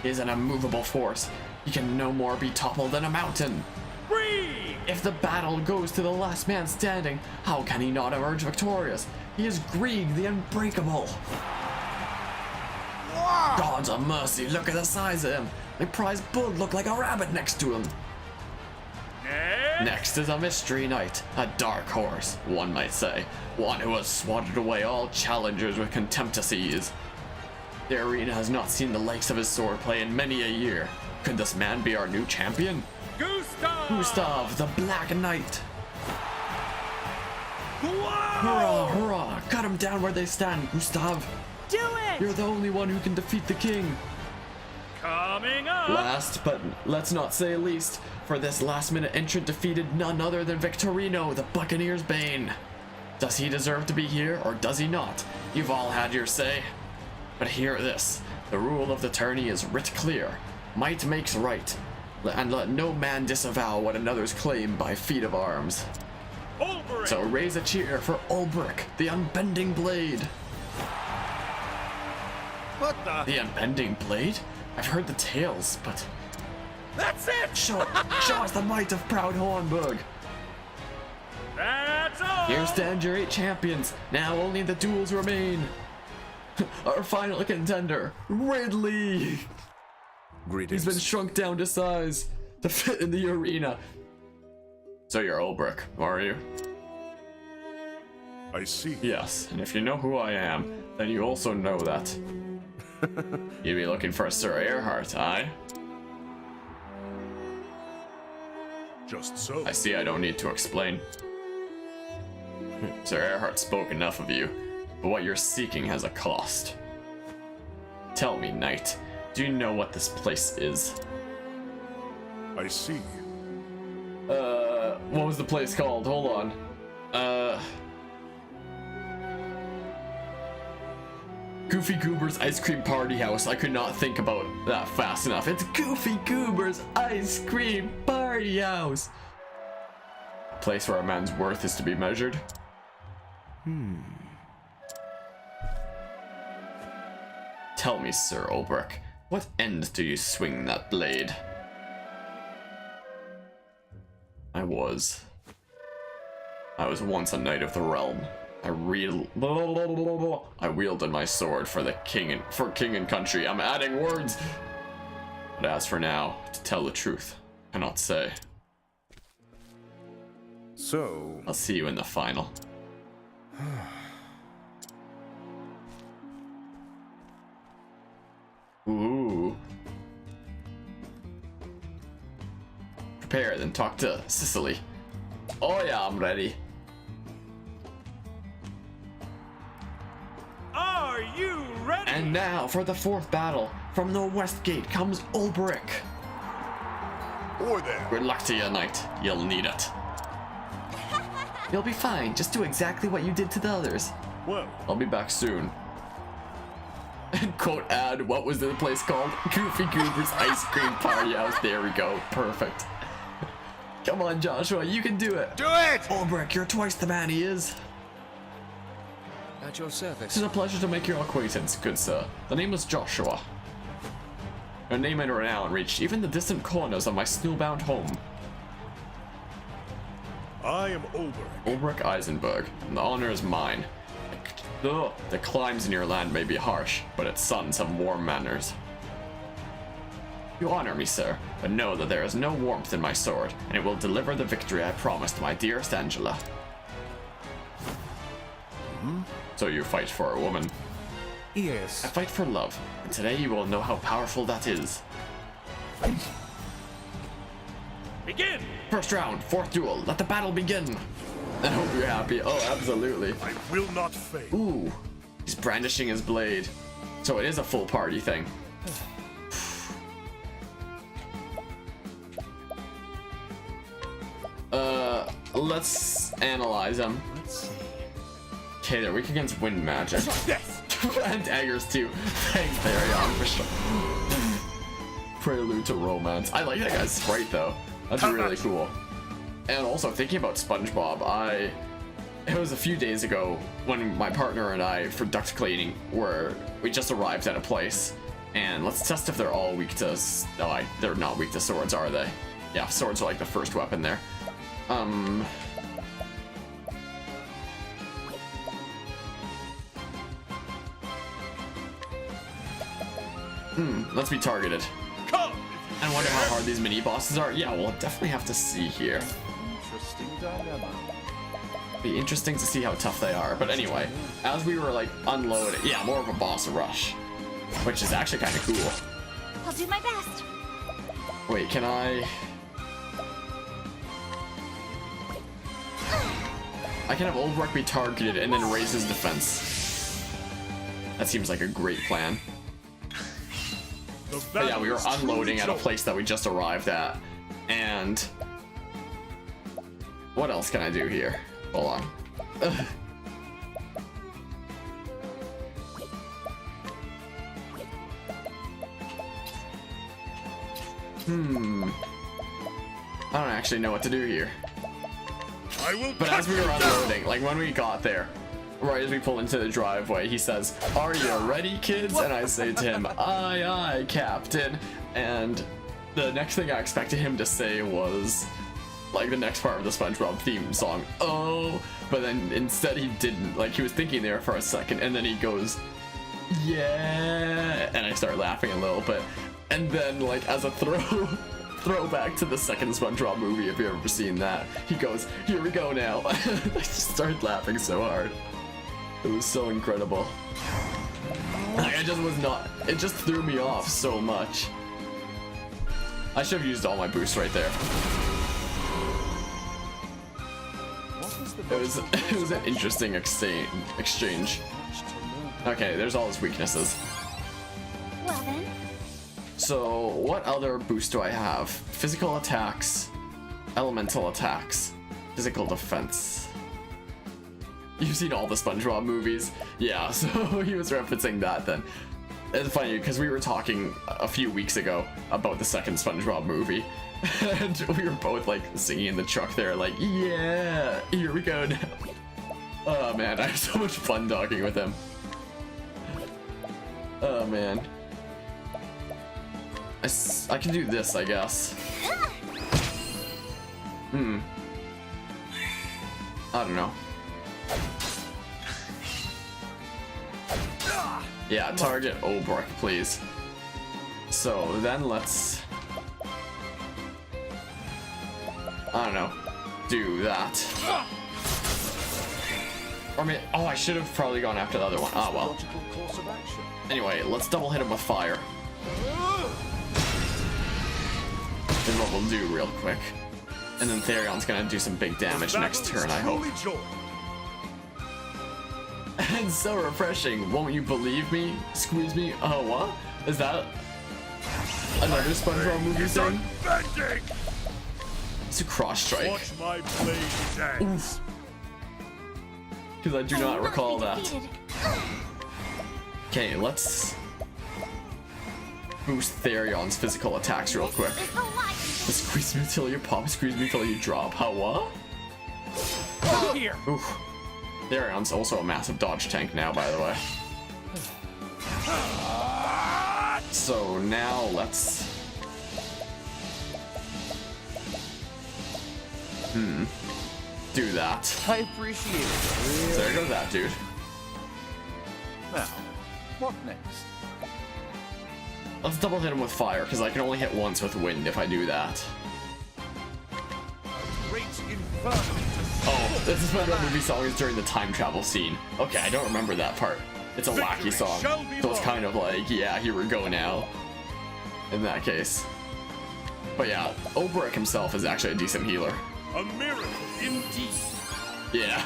He is an immovable force. He can no more be toppled than a mountain. Free! If the battle goes to the last man standing, how can he not emerge victorious? He is Grieg the Unbreakable. Gods of mercy, look at the size of him. My prize bull looked like a rabbit next to him. Next is a mystery knight, a dark horse, one might say. One who has swatted away all challengers with contempt to seize. The arena has not seen the likes of his swordplay in many a year. Could this man be our new champion? Gustav, the Black Knight. Hurrah, hurrah! Cut him down where they stand, Gustav. Do it! You're the only one who can defeat the king. Coming up! Last, but let's not say least, for this last-minute entrant defeated none other than Victorino, the Buccaneer's Bane. Does he deserve to be here, or does he not? You've all had your say. But hear this, the rule of the tourney is writ clear. Might makes right, and let no man disavow what another's claim by feat of arms. Olberic! So raise a cheer for Olberic, the Unbending Blade. What the? The Unbending Blade? I've heard the tales, but... That's it! Show us the might of proud Hornburg. That's all! Here stand your 8 champions. Now only the duels remain. Our final contender, Ridley. Greetings. He's been shrunk down to size to fit in the arena. So you're Olberic, are you? I see. Yes, and if you know who I am, then you also know that. You'd be looking for Sir Earhart, aye? Just so. I see I don't need to explain. Sir Earhart spoke enough of you, but what you're seeking has a cost. Tell me, knight, do you know what this place is? I see. What was the place called? Hold on. Goofy Goober's Ice Cream Party House. I could not think about that fast enough. It's Goofy Goober's Ice Cream Party House. A place where a man's worth is to be measured. Tell me, Sir Olberic, what end do you swing that blade? I was once a knight of the realm. I wielded my sword for the king and country. I'm adding words. But as for now, to tell the truth, I cannot say. So, I'll see you in the final. Ooh. Prepare, then talk to Sicily. Oh yeah, I'm ready. Are you ready? And now for the 4th battle. From the west gate comes Olberic. Boy there. Good luck to you, knight. You'll need it. You'll be fine. Just do exactly what you did to the others. well, I'll be back soon. And quote ad, what was the place called? Goofy Goober's Ice Cream Party House. There we go. Perfect. Come on, Joshua. You can do it. Do it! Olberic, you're twice the man he is. At your service. It is a pleasure to make your acquaintance, good sir. The name is Joshua. Your name and renown reached even the distant corners of my snowbound home. I am Olberic. Olberic Eisenberg, and the honor is mine. The climes in your land may be harsh, but its sons have warm manners. You honor me, sir, but know that there is no warmth in my sword, and it will deliver the victory I promised my dearest Angela. So you fight for a woman. Yes. I fight for love, and today you will know how powerful that is. Begin! First round, 4th duel, let the battle begin! I hope you're happy. Oh, absolutely. I will not fail. Ooh, he's brandishing his blade. So it is a full party thing. Let's analyze him. Let's see. Okay, they're weak against wind magic. Yes! And daggers too. Thanks, Therion, for sure. Prelude to Romance. I like that guy's sprite though. That's really cool. And also thinking about SpongeBob, it was a few days ago when my partner and I, for duct cleaning, we just arrived at a place, and let's test if they're all weak to. No, they're not weak to swords, are they? Yeah, swords are like the first weapon there. Let's be targeted. Come! I wonder how hard these mini bosses are. Yeah, we'll definitely have to see here. Interesting dilemma. Be interesting to see how tough they are. But anyway, as we were like unloading, yeah, more of a boss rush, which is actually kind of cool. I'll do my best. Wait, can I can have Olberic be targeted and then raise his defense. That seems like a great plan. But yeah, we were unloading at a place that we just arrived at. And what else can I do here? Hold on. I don't actually know what to do here. But as we were unloading, like when we got there, right as we pull into the driveway, he says, "Are you ready, kids?" And I say to him, "Aye, aye, Captain." And the next thing I expected him to say was like the next part of the SpongeBob theme song, "Oh," but then instead he didn't. Like he was thinking there for a second, and then he goes, "Yeah," and I start laughing a little bit. And then like as a throwback to the second SpongeBob movie, if you've ever seen that, he goes, "Here we go now." I just started laughing so hard. It was so incredible. Like, I just was not, it just threw me off so much. I should have used all my boosts right there. It was an interesting exchange. Okay, there's all his weaknesses. Well then. So, what other boost do I have? Physical attacks, elemental attacks, physical defense. You've seen all the SpongeBob movies? Yeah, so he was referencing that then. It's funny because we were talking a few weeks ago about the second SpongeBob movie. And we were both like singing in the truck there, like, "Yeah, here we go now." Oh man, I have so much fun talking with him. Oh man. I can do this, I guess. I don't know. Yeah, target Olberic, please. So then let's, I don't know, do that. Or maybe, oh, I should have probably gone after the other one. Oh well. Logical course of action. Anyway, let's double hit him with fire. Is what we'll do real quick. And then Therion's gonna do some big damage next turn, I hope. And so refreshing, won't you believe me? Squeeze me? Oh, what? Is that another SpongeBob movie thing? It's a cross strike. Watch my blade dance. Because I do not recall that. Okay, let's boost Therion's physical attacks real quick. Squeeze me till you pop, squeeze me till you drop. How what? Here. Oof. Therion's also a massive dodge tank now, by the way. So now let's do that. I appreciate it. So there goes that dude. Now, what next? Let's double hit him with fire, because I can only hit once with wind if I do that. Great inferno. Oh, this is what the movie song is during the time travel scene. Okay, I don't remember that part. It's a wacky song, so it's kind of like, yeah, here we go now. In that case. But yeah, Olberic himself is actually a decent healer. A miracle indeed. Yeah.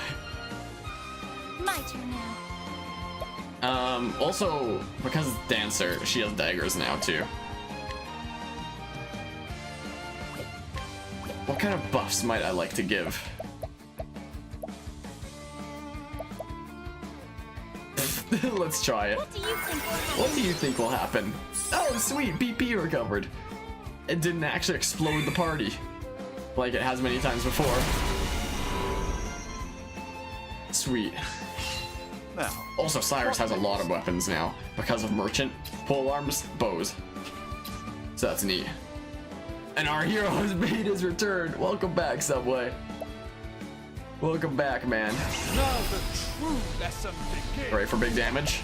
My turn now. Also, because it's Dancer, she has daggers now too. What kind of buffs might I like to give? Let's try it. What do you think will happen? What do you think will happen? Oh, sweet, BP recovered. It didn't actually explode the party, like it has many times before. Sweet. Now, Also, Cyrus has a lot of weapons now because of Merchant, pole arms, bows. So that's neat. And our hero has made his return. Welcome back, Subway. Welcome back, man. Now the true lesson begins. Ready for big damage?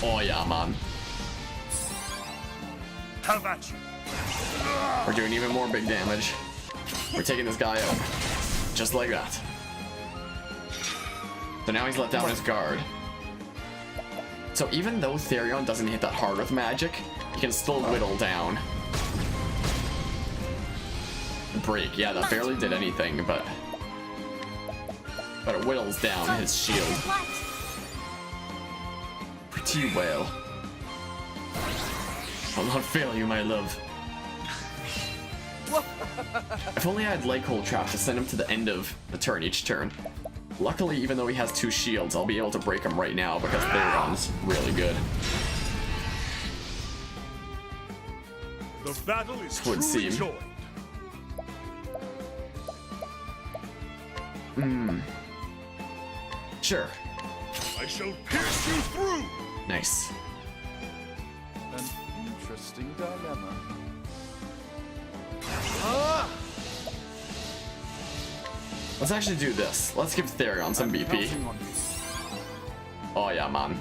Oh yeah, man. Have at you. We're doing even more big damage. We're taking this guy out. Just like that. So now he's let down his guard. So even though Therion doesn't hit that hard with magic, he can still whittle down. Break, yeah, that barely did anything, but it whittles down his shield pretty well. I'll not fail you, my love. If only I had Leg Hold Trap to send him to the end of the turn each turn. Luckily, even though he has 2 shields, I'll be able to break him right now because Therion's really good. The battle is Would truly seem. joined. Sure. I shall pierce you through. Nice. An interesting dilemma. Let's actually do this. Let's give Therion some BP. Counting on you. Oh yeah, man.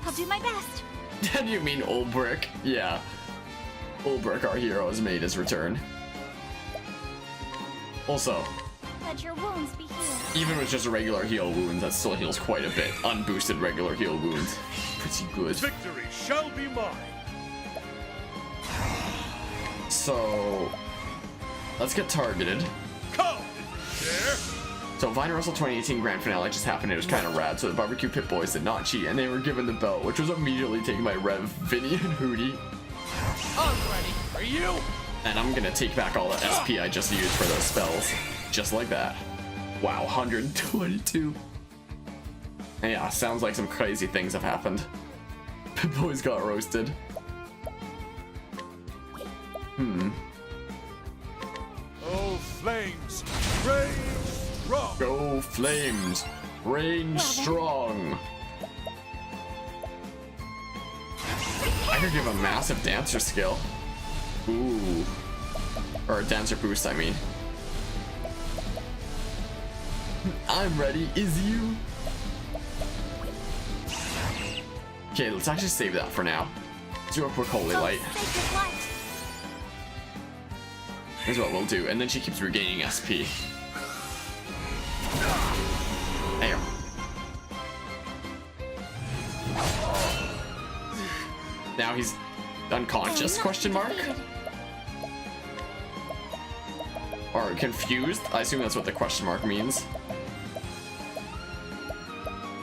I'll do my best. Did you mean Olberic? Yeah. Olberic, our hero, has made his return. Also, Let your wounds be healed. even with just a regular heal wounds, that still heals quite a bit. Unboosted regular heal wounds. Pretty good. Victory shall be mine. So, let's get targeted. Come, dare. So Vine Wrestle 2018 Grand Finale just happened. It was kind of rad. So the Barbecue Pit Boys did not cheat, and they were given the belt, which was immediately taken by Rev, Vinny, and Hootie. I'm ready. Are you? And I'm gonna take back all the SP I just used for those spells. Just like that. Wow, 122. And yeah, sounds like some crazy things have happened. Pit Boys got roasted. Oh, flames, reign strong. Go Flames! Reign strong! I could give a massive dancer skill. Ooh. Or a dancer boost, I mean. I'm ready, is you? Okay, let's actually save that for now. Let's do a quick Holy Light. Sacred light. Is what we'll do, and then she keeps regaining SP. Damn. Now he's unconscious, question mark? Or confused? I assume that's what the question mark means.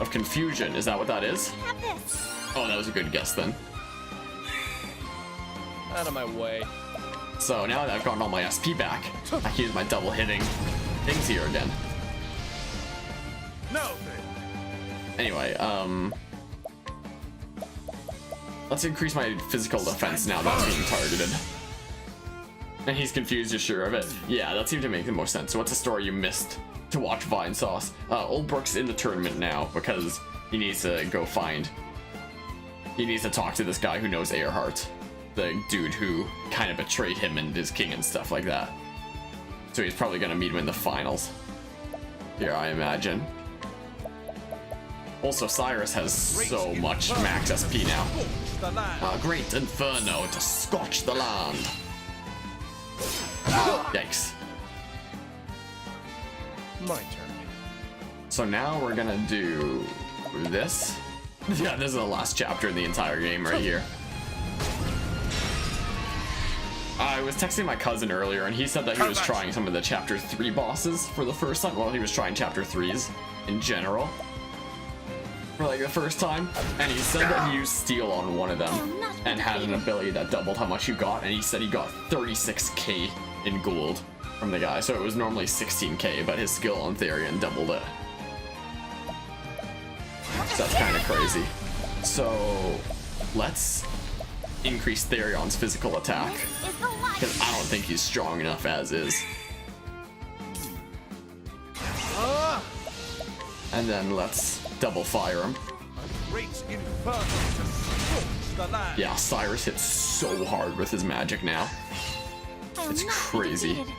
Of confusion, is that what that is? Have this. Oh, that was a good guess then. Out of my way. So now that I've gotten all my SP back, I can use my double hitting things here again. Now then. Anyway, let's increase my physical defense now that I'm being targeted. And he's confused, you're sure of it? Yeah, that seemed to make the most sense. So what's a story you missed to watch Vine Sauce? Olberic's in the tournament now because he needs to go find... He needs to talk to this guy who knows Earhart. The dude who kind of betrayed him and his king and stuff like that. So he's probably gonna meet him in the finals. Here, I imagine. Also, Cyrus has so much max SP now. Scorch the land. A great inferno to scorch the land. Yikes. My turn. So now we're gonna do this. Yeah, this is the last chapter in the entire game right here. I was texting my cousin earlier and he said that he was trying some of the chapter 3 bosses for the first time. Well, he was trying chapter 3s in general for like the first time. And he said that he used Steel on one of them and had an ability that doubled how much you got. And he said he got 36k in gold from the guy. So it was normally 16k, but his skill on Therion doubled it. So that's kind of crazy. So let's increase Therion's physical attack, This is the light. because I don't think he's strong enough as is. And then let's double fire him. A great inferno to scorch the land. Yeah, Cyrus hits so hard with his magic now. I'll It's not be crazy. defeated.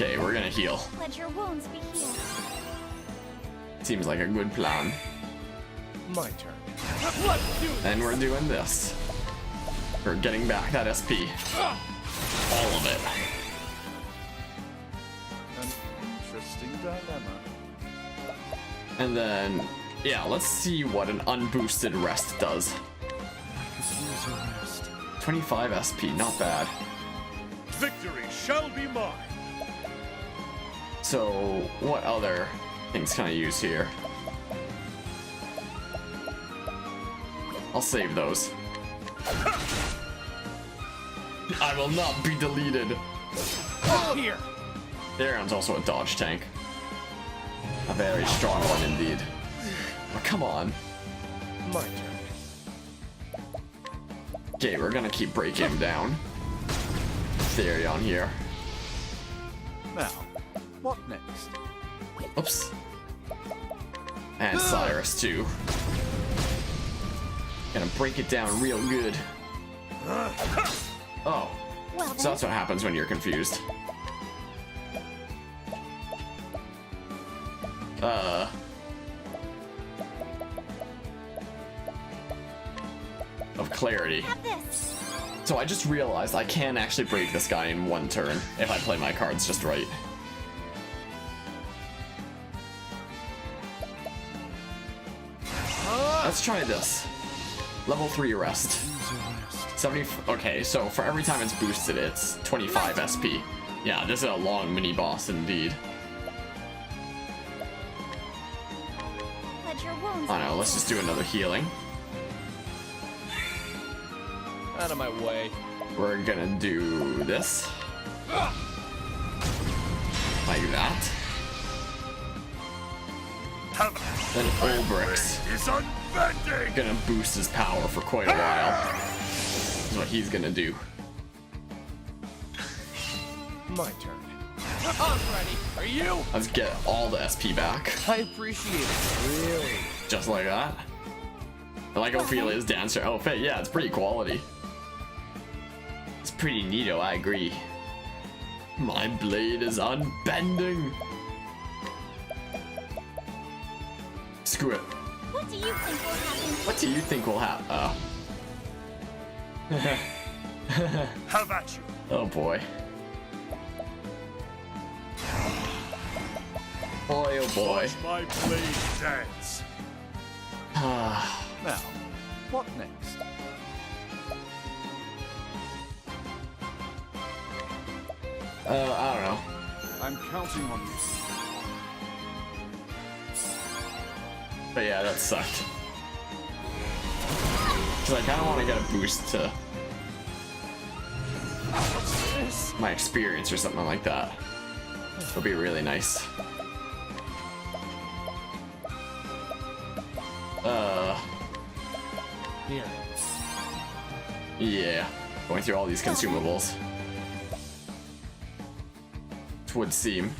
Okay, we're gonna heal. Let your wounds be healed. Seems like a good plan. My turn. And we're doing this. We're getting back that SP. All of it. An interesting dilemma. And then, yeah, let's see what an unboosted rest does. 25 SP, not bad. Victory shall be mine. So, what other things can I use here? I'll save those. I will not be deleted. Here. Theron's also a dodge tank. A very strong one indeed. But come on. My turn. Okay, we're gonna keep breaking him down. Therion here. Now, what next? Oops. And Cyrus too. Gonna break it down real good. Oh. Well, So then, that's what happens when you're confused. Of clarity. have this. So I just realized I can actually break this guy in one turn if I play my cards just right. Let's try this. Level 3 rest. 70. Okay, so for every time it's boosted, it's 25 SP. Yeah, this is a long mini boss indeed. Let your wounds I don't know, let's just do another healing. Out of my way. We're gonna do this. Like that. Then Olberic's Is unbending. gonna boost his power for quite a while. That's what he's gonna do. My turn. I'm ready. Are you? Let's get all the SP back. I appreciate it. Really? Just like that. I like Ophelia's dancer outfit. Yeah, it's pretty quality. It's pretty neato, I agree. My blade is unbending. Screw it. What do you think will happen? What do you think will happen? Have at you. Oh boy. Boy, oh boy. Watch my blade dance. Now, what next? I don't know. I'm counting on you. But yeah, that sucked. Because I kind of want to get a boost to my experience or something like that. Would be really nice. Here. Yeah. Going through all these consumables. It would seem.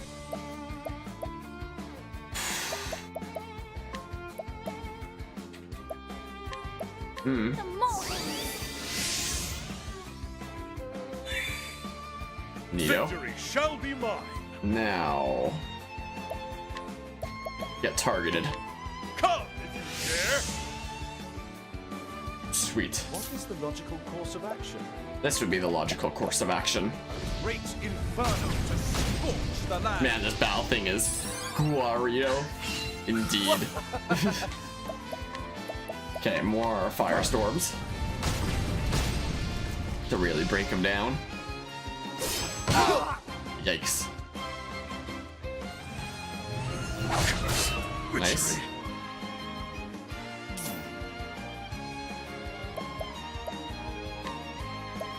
The moment. Neato. Victory shall be mine. Now. Get targeted. Come if you dare. Sweet. What is the logical course of action? This would be the logical course of action. Great inferno to scorch the land. Man, this battle thing is Guario. Indeed. Okay, more firestorms. To really break him down. Yikes. Nice.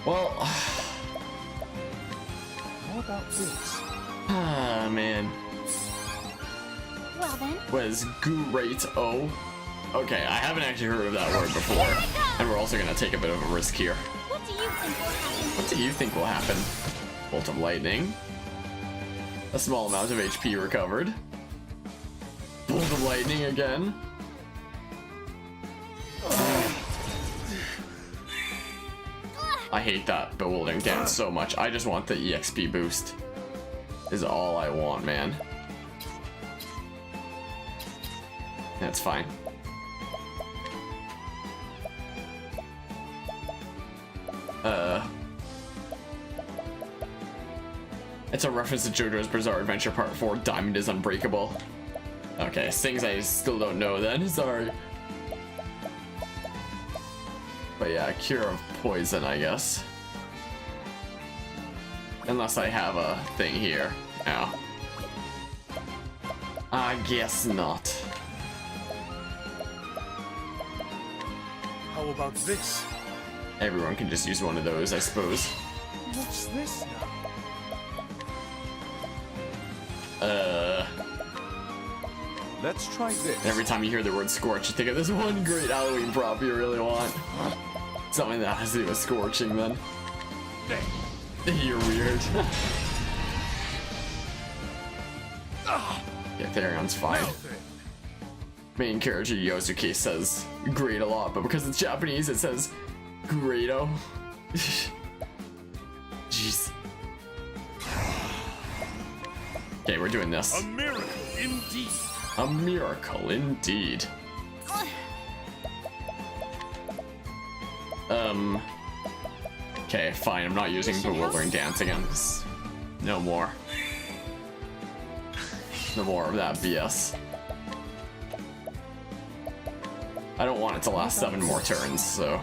Well, How about this? man. Well then, Was great O. Okay, I haven't actually heard of that word before. And we're also gonna take a bit of a risk here. what do you think will happen? What do you think will happen? Bolt of lightning. A small amount of HP recovered. Bolt of lightning again. I hate that bewildering dance so much. I just want the EXP boost. is all I want, man. That's fine. It's a reference to JoJo's Bizarre Adventure Part 4, Diamond is Unbreakable. Okay, things I still don't know then, sorry. But yeah, cure of poison, I guess. Unless I have a thing here. No. I guess not. How about this? Everyone can just use one of those, I suppose. What's this now? Let's try this. Every time you hear the word scorch, you think of this one great Halloween prop you really want. Something that has to do with scorching, then. You're weird. Yeah, Therion's fine. Main character Yosuke says great a lot, but because it's Japanese, it says greato. Jeez. Okay, we're doing this. A miracle indeed. A miracle indeed. Okay, fine. I'm not using Bewildering Dance again. No more. No more of that BS. I don't want it to last 7 more turns, so.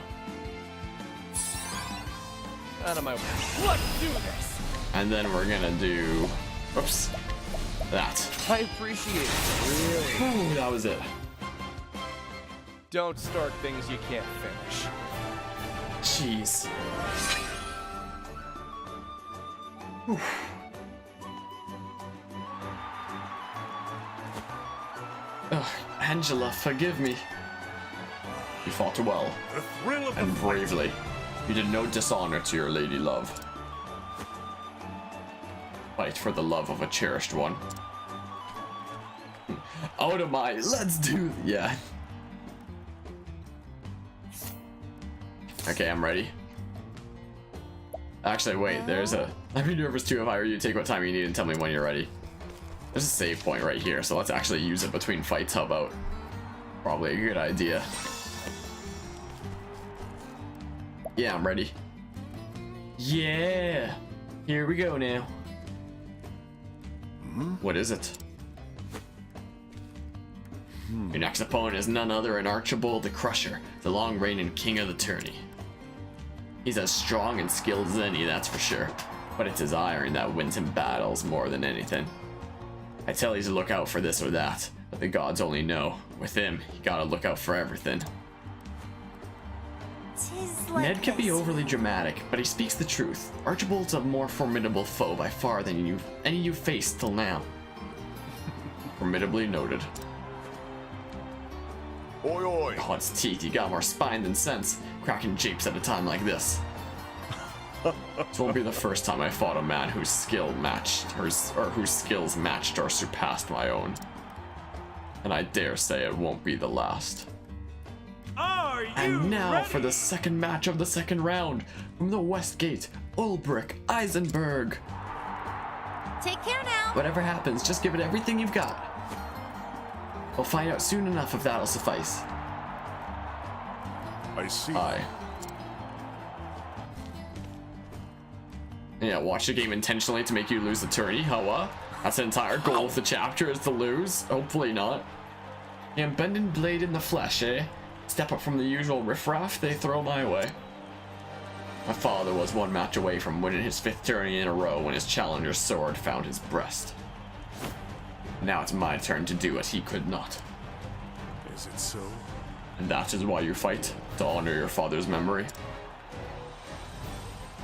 Out of my way. Let's do this. And then we're gonna do. Whoops. That. I appreciate it. Really. Ooh, that was it. Don't start things you can't finish. Jeez. Whew. Ugh, Angela, forgive me. You fought well The thrill of and the fight. bravely. You did no dishonor to your lady love. Fight for the love of a cherished one. Out of my, let's do, yeah. Okay, I'm ready. Actually, wait, there's a, I'd be nervous too if I were you. Take what time you need and tell me when you're ready. There's a save point right here, so let's actually use it between fights. How about? Probably a good idea. Yeah, I'm ready. Yeah! Here we go now. What is it? Your next opponent is none other than Archibald the Crusher, the long-reigning king of the tourney. He's as strong and skilled as any, that's for sure. But it's his iron that wins him battles more than anything. I tell you to look out for this or that, but the gods only know. With him, you gotta look out for everything. Tis like Ned can be this. overly dramatic, but he speaks the truth. Archibald's a more formidable foe by far than any you've faced till now. Formidably noted. Oi, oi! God's teeth, you got more spine than sense, cracking japes at a time like this. This won't be the first time I fought a man whose skill matched, or whose skills matched or surpassed my own. And I dare say it won't be the last. Are you And now ready? for the second match of the second round. From the West Gate, Olberic, Eisenberg. Take care now. Whatever happens, just give it everything you've got. We'll find out soon enough if that'll suffice. I see. Aye. Yeah, watch the game intentionally to make you lose the tourney, huh? That's the entire goal of the chapter, is to lose. Hopefully not. The unbending blade in the flesh, eh? Step up from the usual riffraff they throw my way. My father was one match away from winning his 5th tourney in a row when his challenger's sword found his breast. Now it's my turn to do what he could not. Is it so? And that is why you fight, to honor your father's memory.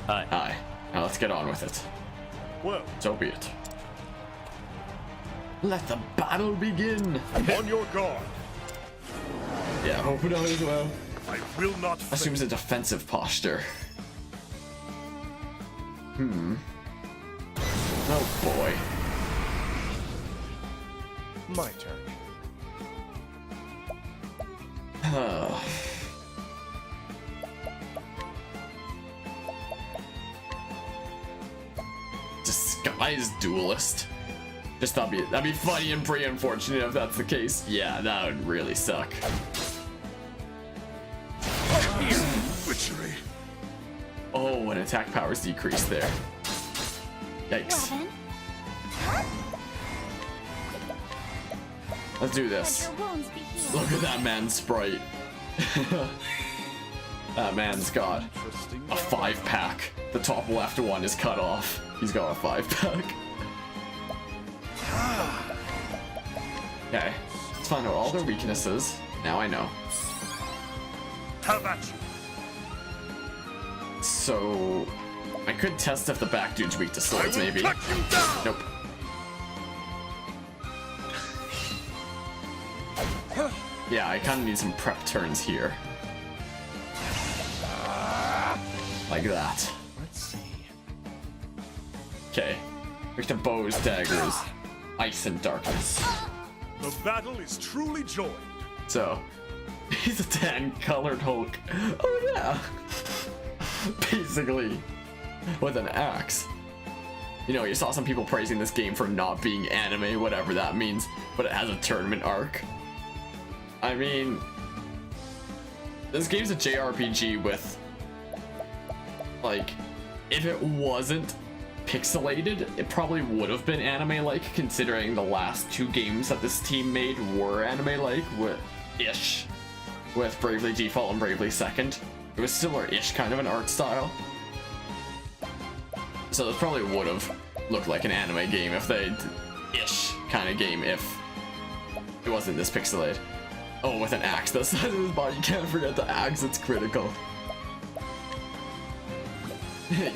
Aye. Aye. Now let's get on with it. Well, So be it. Let the battle begin! on your guard. Yeah, hope it as well. I will not fail. Assumes a defensive posture. Oh boy. My turn. disguised duelist. Just thought that'd be funny and pretty unfortunate if that's the case. Yeah, that would really suck. Witchery. Oh, and attack powers decreased there. Yikes. Well then, Let's do let this. your wounds be healed. Look at that man's sprite. That man's got Interesting. a 5-pack. The top left one is cut off. He's got a 5-pack. Okay, let's find out all their weaknesses. Now I know. How about you? So I could test if the back dude's weak to swords, maybe. Cut you down. Nope. Yeah, I kind of need some prep turns here. Like that. Let's see. Okay. Back to bows, daggers, ice, and darkness. The battle is truly joined. So, he's a tan-colored Hulk. Oh yeah. Basically, with an axe. You know, you saw some people praising this game for not being anime, whatever that means, but it has a tournament arc. I mean, this game's a JRPG with, like, if it wasn't pixelated, it probably would have been anime-like, considering the last 2 games that this team made were anime-like, with-ish, with Bravely Default and Bravely Second. It was similar-ish kind of an art style. So this probably would have looked like an anime game if they-ish kind of game if it wasn't this pixelated. Oh, with an axe the size of his body, you can't forget the axe, it's critical.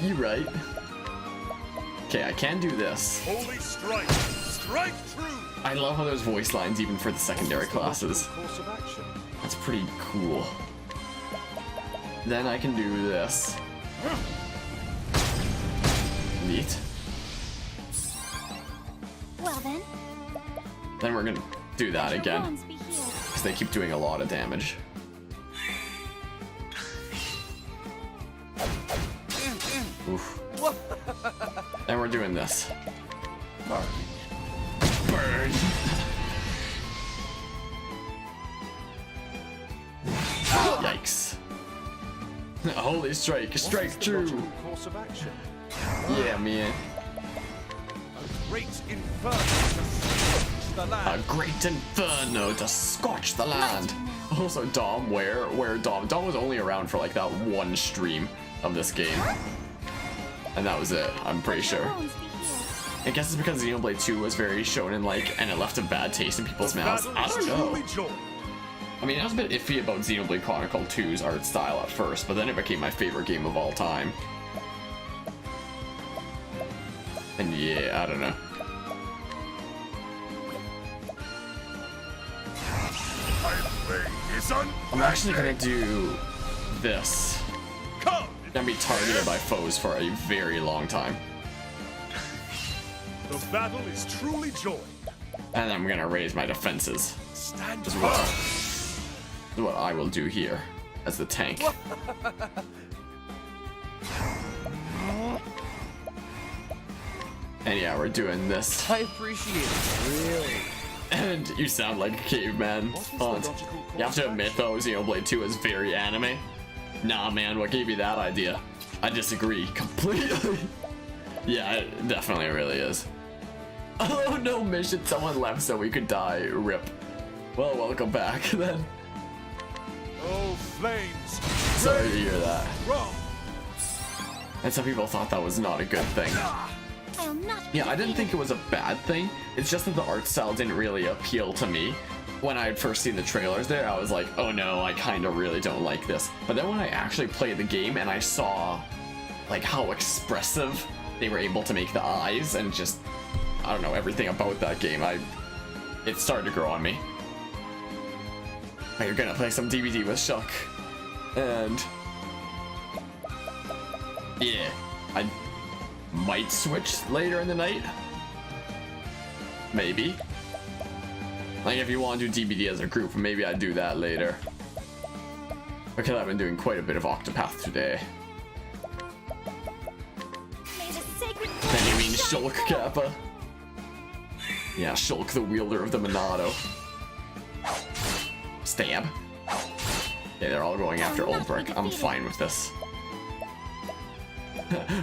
You right. Okay, I can do this. Holy strike. Strike true. I love how there's voice lines even for the secondary classes. Course of action. That's pretty cool. Then I can do this. Neat. Well then, Then we're gonna do that your again, wounds be healed. because they keep doing a lot of damage. Oof. Then we're doing this. Burn. Yikes. Holy strike, strike What is the true. logical course of action? Yeah, man. A great inferno to scorch the A land. great inferno to scorch the land. Also, Dom, where Dom? Dom was only around for like that one stream of this game. And that was it, I'm pretty Let your sure. wounds be healed. I guess it's because Xenoblade 2 was very shonen-like, and it left a bad taste in people's The mouths. battle I is don't know. truly joined. I mean, I was a bit iffy about Xenoblade Chronicle 2's art style at first, but then it became my favorite game of all time. And yeah, I don't know. I'm actually gonna do this. Come. Gonna be targeted by foes for a very long time. The battle is truly joined. And I'm gonna raise my defenses Stand as well. This is what I will do here as the tank. And yeah, we're doing this. I appreciate it. Really? And you sound like a caveman. What is the Font. logical You have to course of admit though, Xenoblade 2 is very anime. Nah man, what gave you that idea? I disagree completely. Yeah, it definitely really is. Oh no, mission, someone left so we could die. Rip. Well, welcome back then. Oh, flames. Sorry to hear that. Wrong. And some people thought that was not a good thing. I'll not be Yeah, I didn't think it was a bad thing. It's just that the art style didn't really appeal to me. When I had first seen the trailers there, I was like, oh no, I kind of really don't like this. But then when I actually played the game and I saw like how expressive they were able to make the eyes and just, I don't know, everything about that game, it started to grow on me. You're gonna play some DVD with Shuck. And yeah, I might switch later in the night. Maybe. Like if you want to do DVD as a group, maybe I'd do that later. Because I've been doing quite a bit of Octopath today. May the sacred Then you mean Shulk Kappa. Yeah, Shulk, the wielder of the Monado. Stab. Yeah, they're all going after Olberic. I'm fine with this.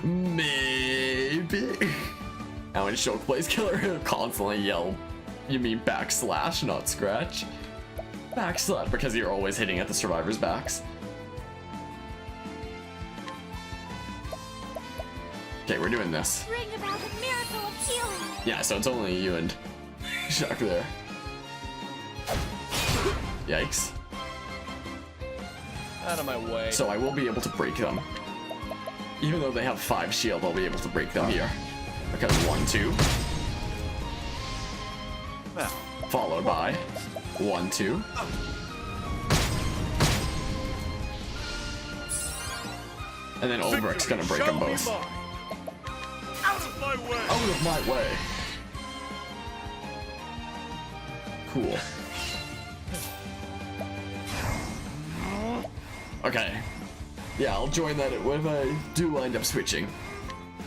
Maybe. Now when Shulk plays killer, he'll constantly yell, "You mean backslash, not scratch?" Backslash, because you're always hitting at the survivors' backs. Okay, we're doing this. Bring about a miracle of healing. Yeah, so it's only you and Shuck there. Yikes. Out of my way. So I will be able to break them. Even though they have 5 shield, I'll be able to break them here. Because 1, 2. Now, Followed by 1, 2. And then Olberic's gonna break them both. Out of my way! Out of my way. Cool. Okay. Yeah, I'll join that when I do wind up switching.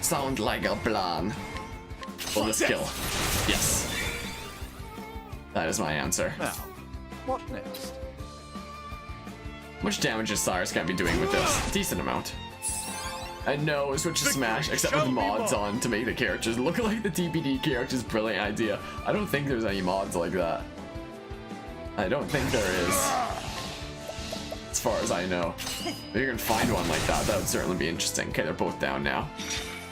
Sound like a plan. Will this kill? Yes. That is my answer. now, what next? How much damage is Cyrus gonna be doing with this? A decent amount. I know, switch to Smash, except with mods on to make the characters look like the TPD characters. Brilliant idea. I don't think there's any mods like that. I don't think there is. As far as I know. If you can find one like that, that would certainly be interesting. Okay, they're both down now.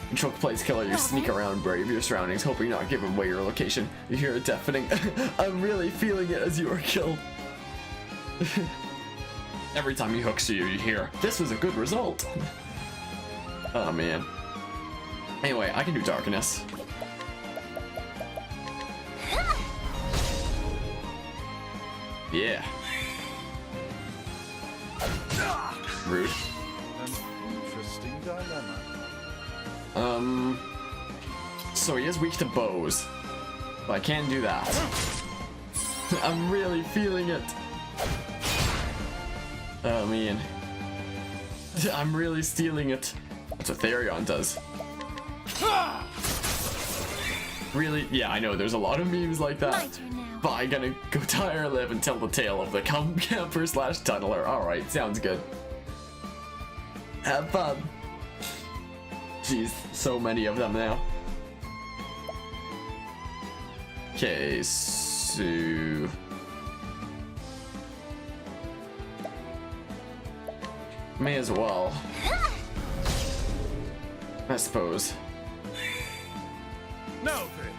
Control plays killer, you sneak around, brave your surroundings, hoping not to give away your location. You hear a deafening, "I'm really feeling it," as you are killed. Every time he hooks you, you hear, "This was a good result." Oh man. Anyway, I can do darkness. Yeah. Rude. An interesting dilemma. So he is weak to bows. But I can do that. I'm really feeling it. Oh man. I'm really stealing it. That's what Therion does. Really? Yeah, I know, there's a lot of memes like My that. turn now. But I'm gonna go tire live and tell the tale of the camper slash tunneler. Alright, sounds good. Have fun. Jeez, so many of them now. Okay, so... May as well. I suppose. Now then,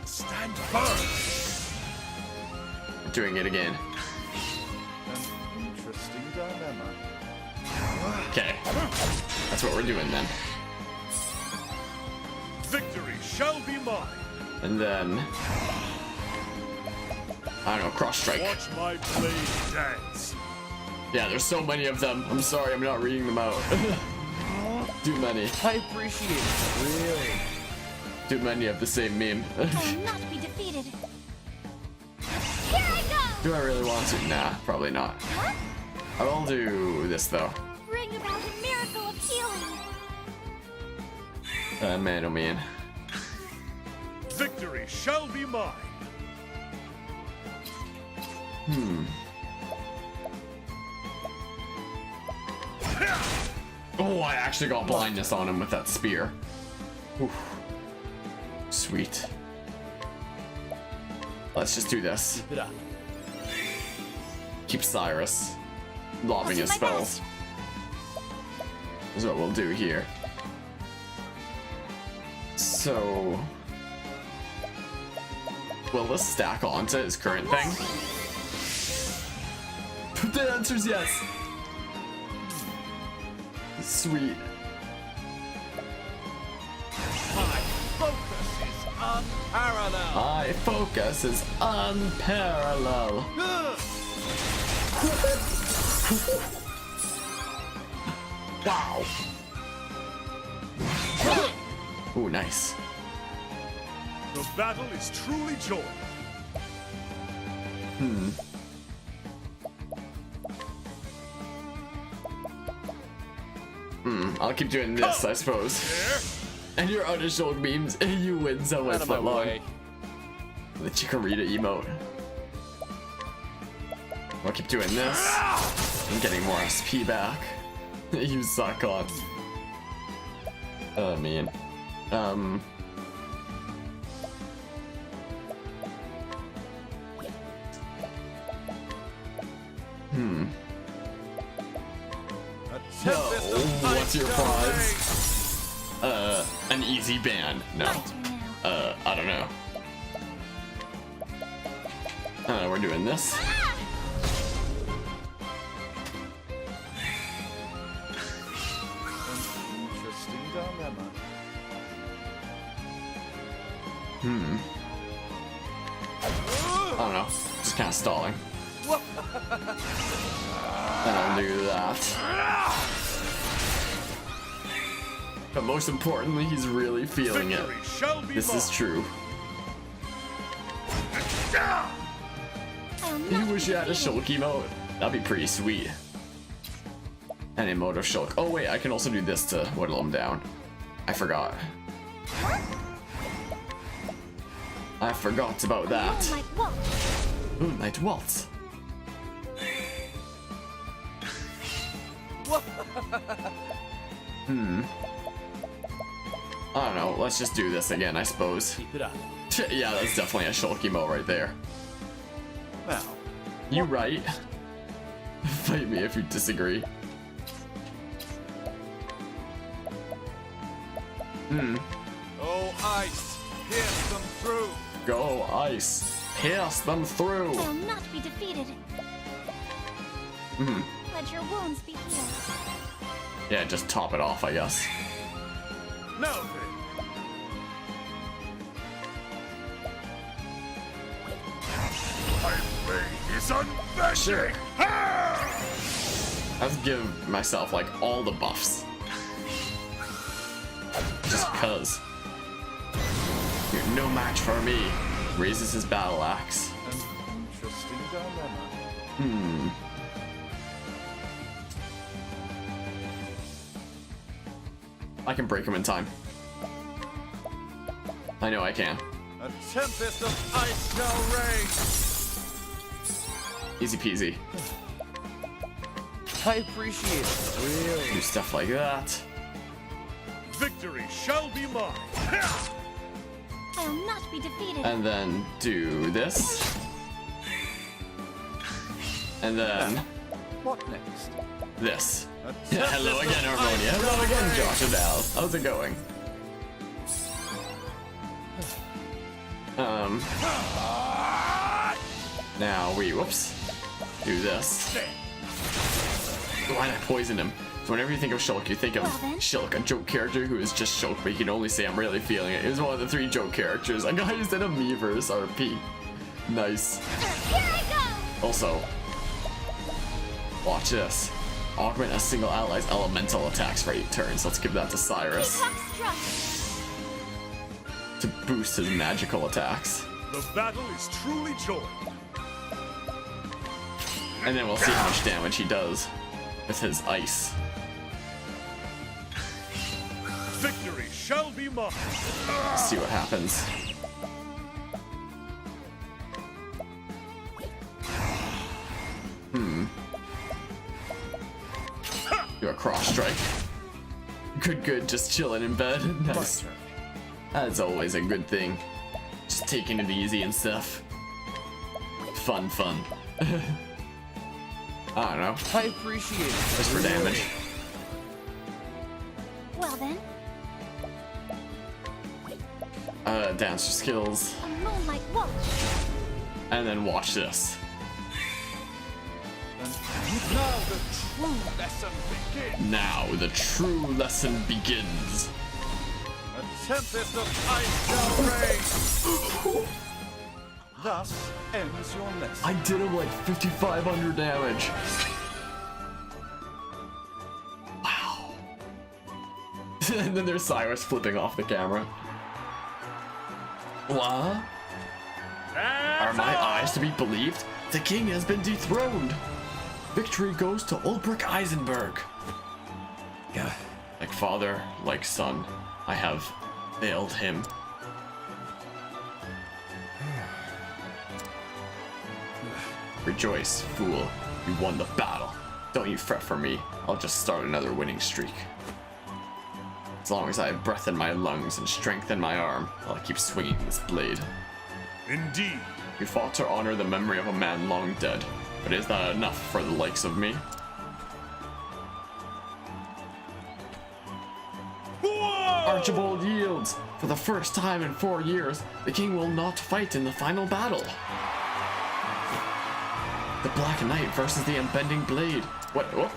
stand firm! Doing it again. An interesting dilemma. Okay. That's what we're doing then. Victory shall be mine! And then... I don't know, cross strike. Watch my blade dance! Yeah, there's so many of them. I'm sorry, I'm not reading them out. Too many. I appreciate it, really. Too many of the same meme. I will not be defeated. Here I go! Do I really want to? Nah, probably not. Huh? I will do this though. Bring about a miracle of healing. Man, oh man. Victory shall be mine! Oh, I actually got blindness on him with that spear. Oof. Sweet. Let's just do this. Keep it up. Keep Cyrus lobbing his my spells. Is what we'll do here. So, will this stack onto his current thing? The answer's yes. Sweet. My focus is unparalleled. My focus is unparalleled. Wow. Ooh, nice. The battle is truly joined. I'll keep doing this, I suppose. And your other shulk beams, you win so much Out of my long. way. The Chikorita emote. I'll keep doing this. I'm getting more SP back. You suck on. Oh man. A No, tempest of what's ice your shall prize? rage. An easy ban. No. My turn now. I don't know. We're doing this. An interesting dilemma. I don't know. Just kind of stalling. And I'll do that. But most importantly, he's really feeling it. Victory shall be This mine. is true. I'll You not wish be you had a defeated. Shulk emote? That'd be pretty sweet. An emote of Shulk. Oh wait, I can also do this to whittle him down. I forgot. I forgot about that. Moonlight Waltz. Moonlight Waltz. I don't know, let's just do this again, I suppose. Keep it up. Yeah, that's definitely a Shulk emote right there. Now, You right. Fight me if you disagree. oh ice, pierce them through. Go, ice. Pierce them through. I'll not be defeated. Let your wounds be healed. Yeah, just top it off, I guess. Now then, My blade is unbending. Sure. Let's give myself like all the buffs. Just cuz. You're no match for me. Raises his battle axe. an interesting dilemma. I can break him in time. I know I can. A tempest of ice shall rage. Easy peasy. I appreciate it. Really? Do stuff like that. Victory shall be mine. I'll not be defeated. And then do this. And then What next? this. A Hello tempest again, of Harmonia. ice Hello shall again, rage. Josh and Al. How's it going? Now we, whoops, do this. Why did I poison him? So whenever you think of Shulk, you think of Well then. Shulk, a joke character who is just Shulk, but you can only say I'm really feeling it. It was one of the 3 joke characters. A guy who said a Miiverse RP. Nice. Here I Also, watch this. Augment a single ally's elemental attacks for 8 turns. Let's give that to go. Cyrus Peacock struck. to boost his magical attacks. The battle is truly joined. And then we'll see how much damage he does with his ice. Victory shall be mine. See what happens. Do a cross strike. Good, just chilling in bed. Nice. That's always a good thing. Just taking it easy and stuff. Fun. I don't know, I appreciate it. just for damage. Well then, Dance your skills. a moonlight waltz. And then watch this. And now the true lesson begins. Now the true lesson begins. A tempest of ice shall rage. Thus ends your lesson. I did him like 5,500 damage. Wow. And then there's Cyrus flipping off the camera. What? Are my eyes to be believed? The king has been dethroned. Victory goes to Olberic Eisenberg. Yeah. Like father, like son, I have failed him. Rejoice, fool. You won the battle. Don't you fret for me. I'll just start another winning streak. As long as I have breath in my lungs and strength in my arm, I'll keep swinging this blade. Indeed. We fought to honor the memory of a man long dead, but is that enough for the likes of me? Archibald yields! For the first time in 4 years, the king will not fight in the final battle. The Black Knight versus the Unbending Blade. What?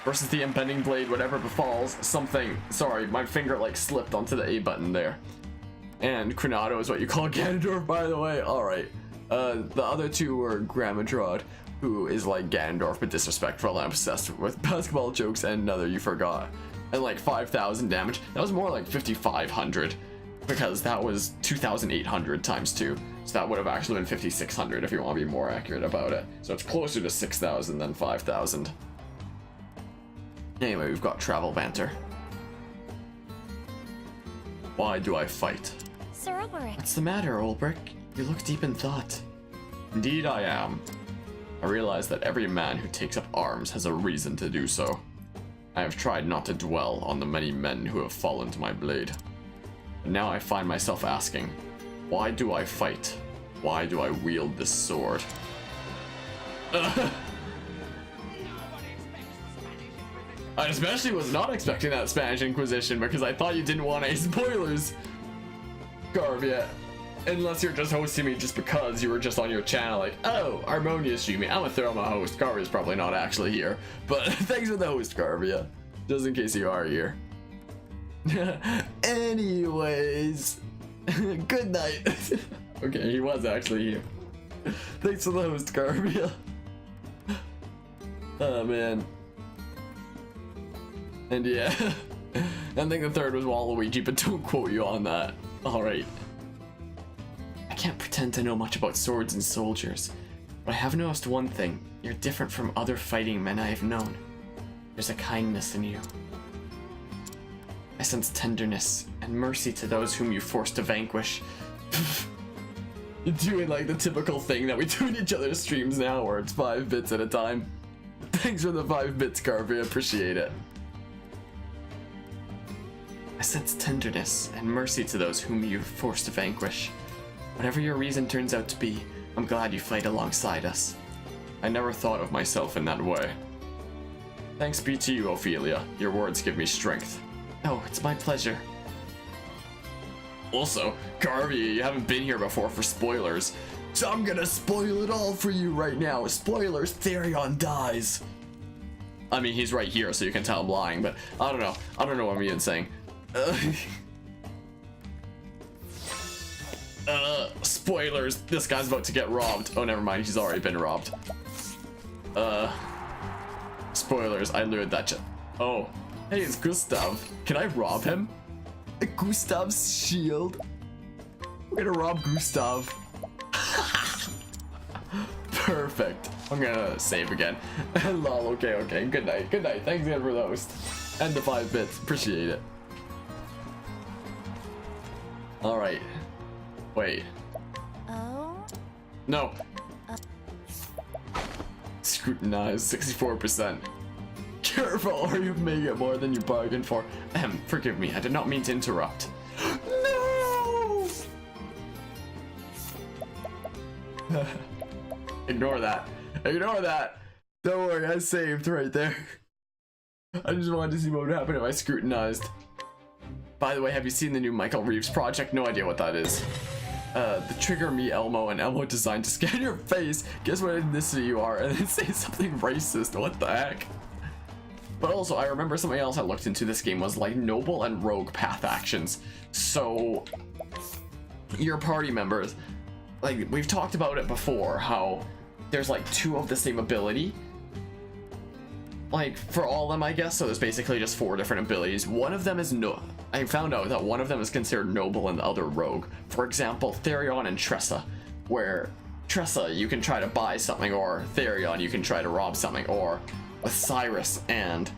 Versus the Unbending Blade, whatever befalls, something. Sorry, my finger like slipped onto the A button there. And Cronado is what you call Ganondorf, by the way. Alright. The other two were Gramadrod, who is like Ganondorf but disrespectful and obsessed with basketball jokes, and another you forgot. And like 5,000 damage. That was more like 5,500, because that was 2,800 times 2. So that would have actually been 5,600 if you want to be more accurate about it. So it's closer to 6,000 than 5,000. Anyway, we've got travel banter. Why do I fight? Sir Olberic. What's the matter, Olberic? You look deep in thought. Indeed I am. I realize that every man who takes up arms has a reason to do so. I have tried not to dwell on the many men who have fallen to my blade. But now I find myself asking, why do I fight? Why do I wield this sword? I especially was not expecting that Spanish Inquisition, because I thought you didn't want any spoilers, Garvia. Unless you're just hosting me just because you were just on your channel like, oh, Harmonia's streaming, I'm gonna throw him a host. Garvia's probably not actually here, but thanks for the host, Garvia, just in case you are here. Anyways, good night. Okay, he was actually here. Thanks for the host, Garvia. Oh man. And yeah, I think the third was Waluigi, but don't quote you on that. Alright. I can't pretend to know much about swords and soldiers, but I have noticed one thing. You're different from other fighting men I have known. There's a kindness in you. I sense tenderness and mercy to those whom you force to vanquish. You're doing like the typical thing that we do in each other's streams now, where it's 5 bits at a time. Thanks for the 5 bits, Garvey, appreciate it. I sense tenderness and mercy to those whom you force to vanquish. Whatever your reason turns out to be, I'm glad you fight alongside us. I never thought of myself in that way. Thanks be to you, Ophelia. Your words give me strength. Oh, it's my pleasure. Also, Garvey, you haven't been here before for spoilers, so I'm gonna spoil it all for you right now. Spoilers, Therion dies. I mean, he's right here, so you can tell I'm lying, but I don't know. I don't know what I'm even saying. Spoilers, this guy's about to get robbed. Oh, never mind, he's already been robbed. Spoilers, I lured that oh, hey, it's Gustav. Can I rob him? Gustav's shield. I'm gonna rob Gustav. Perfect. I'm gonna save again. Lol, okay. Good night. Thanks again for the host. And the 5 bits. Appreciate it. Alright. Wait. Oh? No. Scrutinize 64%. Careful, or you may get more than you bargained for. Forgive me, I did not mean to interrupt. No! Ignore that. Don't worry, I saved right there. I just wanted to see what would happen if I scrutinized. By the way, have you seen the new Michael Reeves project? No idea what that is. The Trigger Me Elmo and Elmo designed to scan your face, guess what ethnicity you are, and then say something racist. What the heck? But also, I remember something else I looked into this game was like noble and rogue path actions. So, your party members, like we've talked about it before, how there's like 2 of the same ability. Like for all of them, I guess. So there's basically just 4 different abilities. One of them is I found out that one of them is considered noble and the other rogue. For example, Therion and Tressa, where Tressa, you can try to buy something, or Therion, you can try to rob something, or with Cyrus and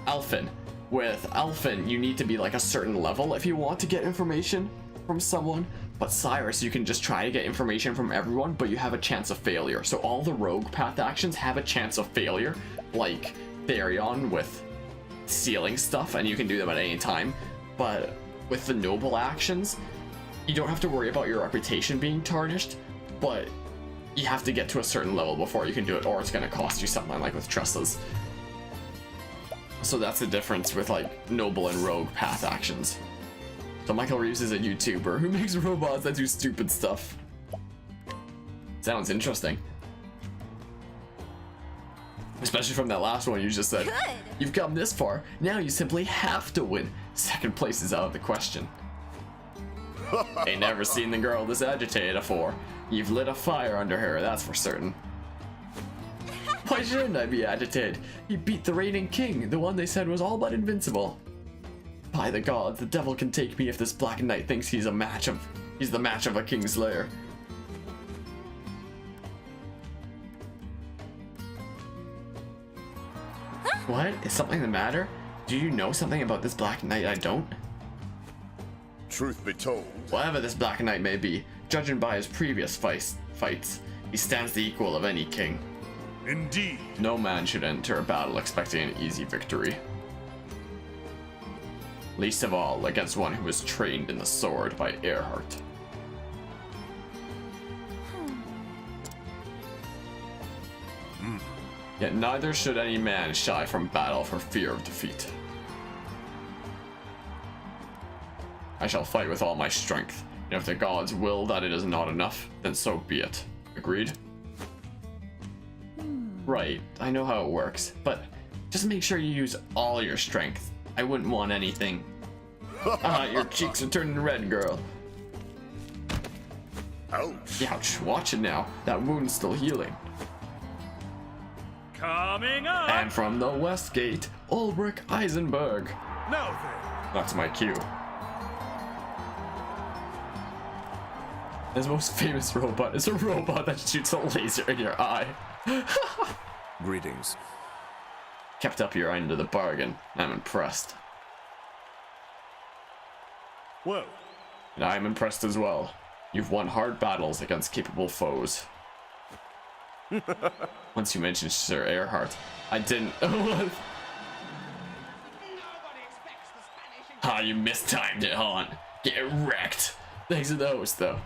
Alphen. With Alphen, you need to be like a certain level if you want to get information from someone, but Cyrus, you can just try to get information from everyone, but you have a chance of failure. So all the rogue path actions have a chance of failure, like Therion with stealing stuff, and you can do them at any time. But with the noble actions, you don't have to worry about your reputation being tarnished, but you have to get to a certain level before you can do it, or it's going to cost you something, like with Tressa's. So that's the difference with like noble and rogue path actions. So Michael Reeves is a YouTuber who makes robots that do stupid stuff. Sounds interesting. Especially from that last one you just said. Good. You've come this far, now you simply have to win. Second place is out of the question. Ain't never seen the girl this agitated afore. You've lit a fire under her, that's for certain. Why shouldn't I be agitated? He beat the reigning king, the one they said was all but invincible. By the gods, the devil can take me if this Black Knight thinks he's the match of a Kingslayer. What? Is something the matter? Do you know something about this Black Knight I don't? Truth be told, Whatever this Black Knight may be, judging by his previous fights, he stands the equal of any king. Indeed. No man should enter a battle expecting an easy victory. Least of all against one who was trained in the sword by Earhart. Yet neither should any man shy from battle for fear of defeat. I shall fight with all my strength, and if the gods will that it is not enough, then so be it. Agreed? Right, I know how it works, but just make sure you use all your strength. I wouldn't want anything. Your cheeks are turning red, girl. ouch. Ouch, watch it now. That wound's still healing. Coming up! And from the west gate, Olberic Eisenberg. Now then, That's my cue. His most famous robot is a robot that shoots a laser in your eye. Greetings. Kept up your end of the bargain. I'm impressed. Well, And I'm impressed as well. You've won hard battles against capable foes. Once you mentioned Sir Earhart, I didn't. You mistimed it, hon. Get wrecked. Thanks to the host, though.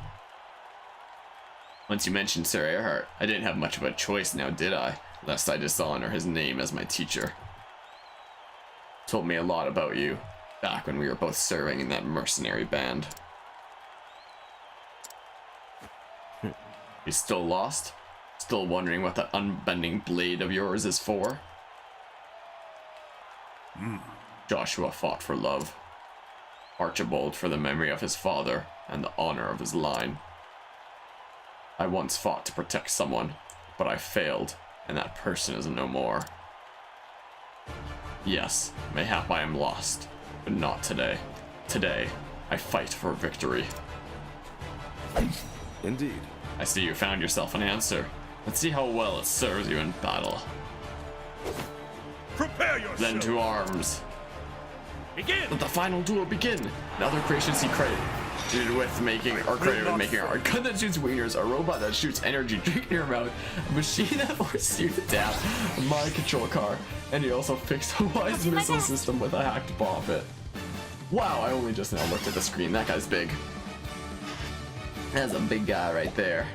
Once you mentioned Sir Earhart, I didn't have much of a choice now, did I? Lest I dishonor his name as my teacher. Told me a lot about you, back when we were both serving in that mercenary band. You still lost? Still wondering what that unbending blade of yours is for? Joshua fought for love. Archibald for the memory of his father and the honor of his line. I once fought to protect someone, but I failed, and that person is no more. Yes, mayhap I am lost, but not today. Today, I fight for victory. Indeed. I see you found yourself an answer. Let's see how well it serves you in battle. prepare yourself. Then to arms. begin! Let the final duel begin. Another creations he credited with making a gun that shoots wieners, a robot that shoots energy drink in your mouth, a machine that forces you to tap, a mind control car, and he also fixed a wise missile system with a hacked bomb bit. Wow, I only just now looked at the screen. That guy's big. That's a big guy right there.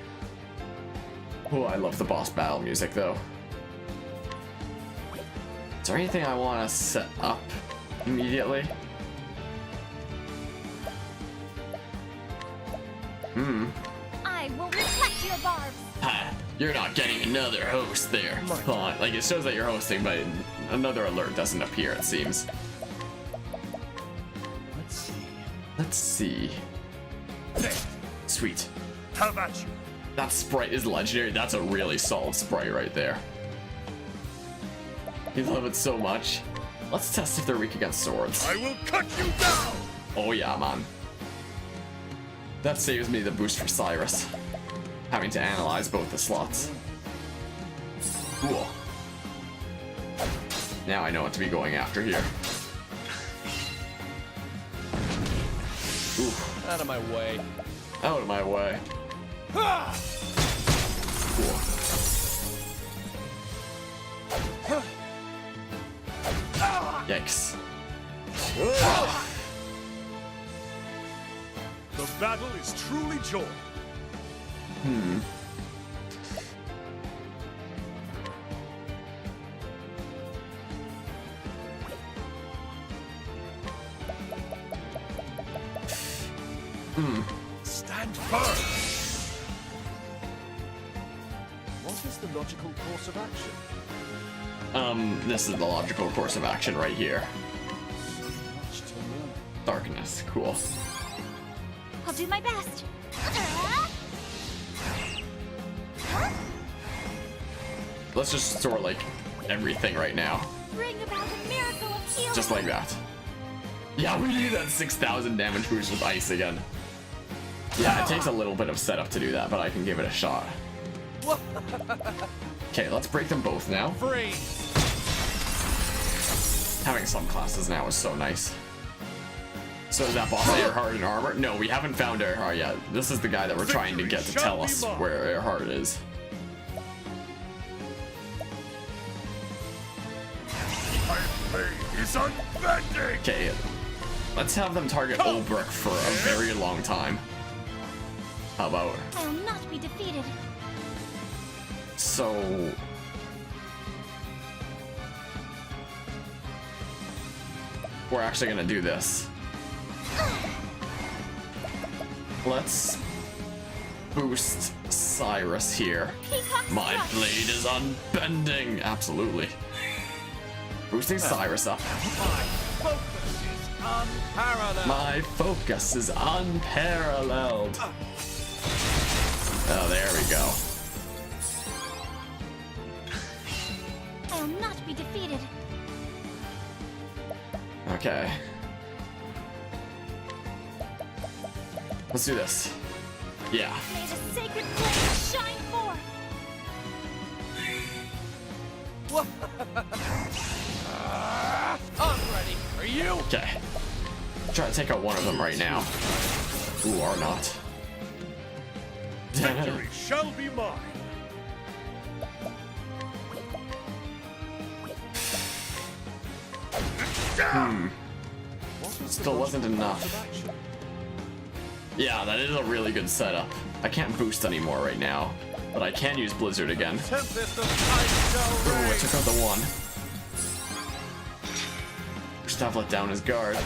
Oh, I love the boss battle music though. Is there anything I want to set up immediately? I will reflect your barbs. Ha, you're not getting another host there. Like, it shows that you're hosting, but another alert doesn't appear, it seems. Let's see. Sweet. How about you? That sprite is legendary. That's a really solid sprite right there. You love it so much. Let's test if they're weak against swords. I will cut you down. Oh yeah, man. That saves me the boost for Cyrus. having to analyze both the slots. Cool. Now I know what to be going after here. Ooh. Out of my way. Out of my way. Ah! Cool. Yikes. The battle is truly joy. Stand firm. What is the logical course of action? This is the logical course of action right here. Much to learn. Darkness, cool. I'll do my best. Let's just store like everything right now. Bring about a miracle of healing. Just like that. Yeah, we need that 6,000 damage boost with ice again. Yeah, it takes a little bit of setup to do that, but I can give it a shot. Okay, let's break them both now. Freeze. Having some classes now is so nice. So is that boss Earhart in armor? No, we haven't found Earhart yet. This is the guy that we're trying to get to tell us where Earhart is. My blade is unbending! Okay, let's have them target Olberic for a very long time. How about? I'll not be defeated. So... we're actually gonna do this. Let's boost Cyrus here. Peacock My strike. blade is unbending. Absolutely. Boosting Cyrus up. My focus is unparalleled. My focus is unparalleled. Oh, there we go. I'll not be defeated. Okay. Let's do this. Yeah. May the sacred flame shine forth. I'm ready. Are you? Okay. Try to take out one of them right now. Ooh, or not. Victory shall be mine. Still wasn't enough. Yeah, that is a really good setup. I can't boost anymore right now, but I can use Blizzard again. Tempest of ice shall Ooh, I reign. took out the one. Gustav let down his guard.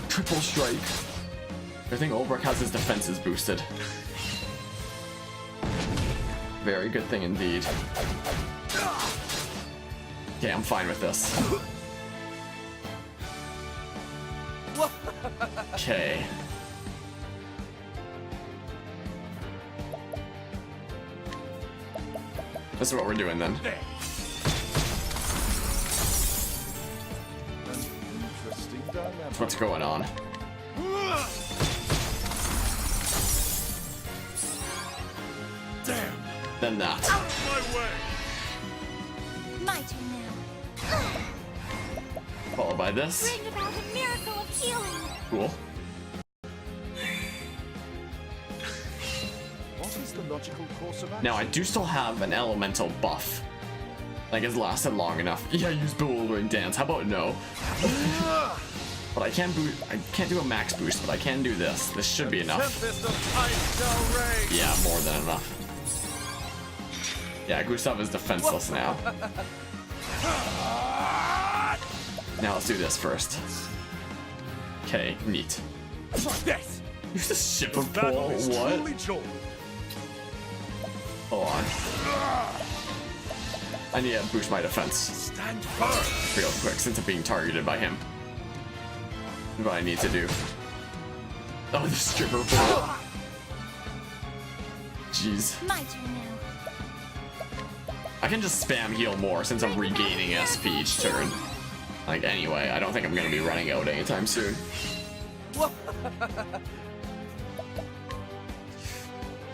Triple strike. I think Olberic has his defenses boosted. Very good thing indeed. Okay, I'm fine with this. Okay. This is what we're doing then. Interesting dilemma. What's going on? Damn! Then that. My way! My turn now. Followed by this. Bring about a miracle of healing. Cool. What is the logical course of action? Now I do still have an elemental buff. Like it's lasted long enough. Yeah, use bewildering dance. How about no? But I can't do a max boost, but I can do this. This should be enough. Tempest of ice shall reign. Yeah, more than enough. Yeah, Gustav is defenseless now. Now let's do this first. Okay, neat. Death! Use the ship of Battle pull. is What? truly joy. Hold on. I need to boost my defense Stand firm! real quick since I'm being targeted by him. What I need to do. Oh, the stripper pull. Jeez. My turn now. I can just spam heal more since I'm regaining SP each turn. Like, anyway, I don't think I'm gonna be running out anytime soon.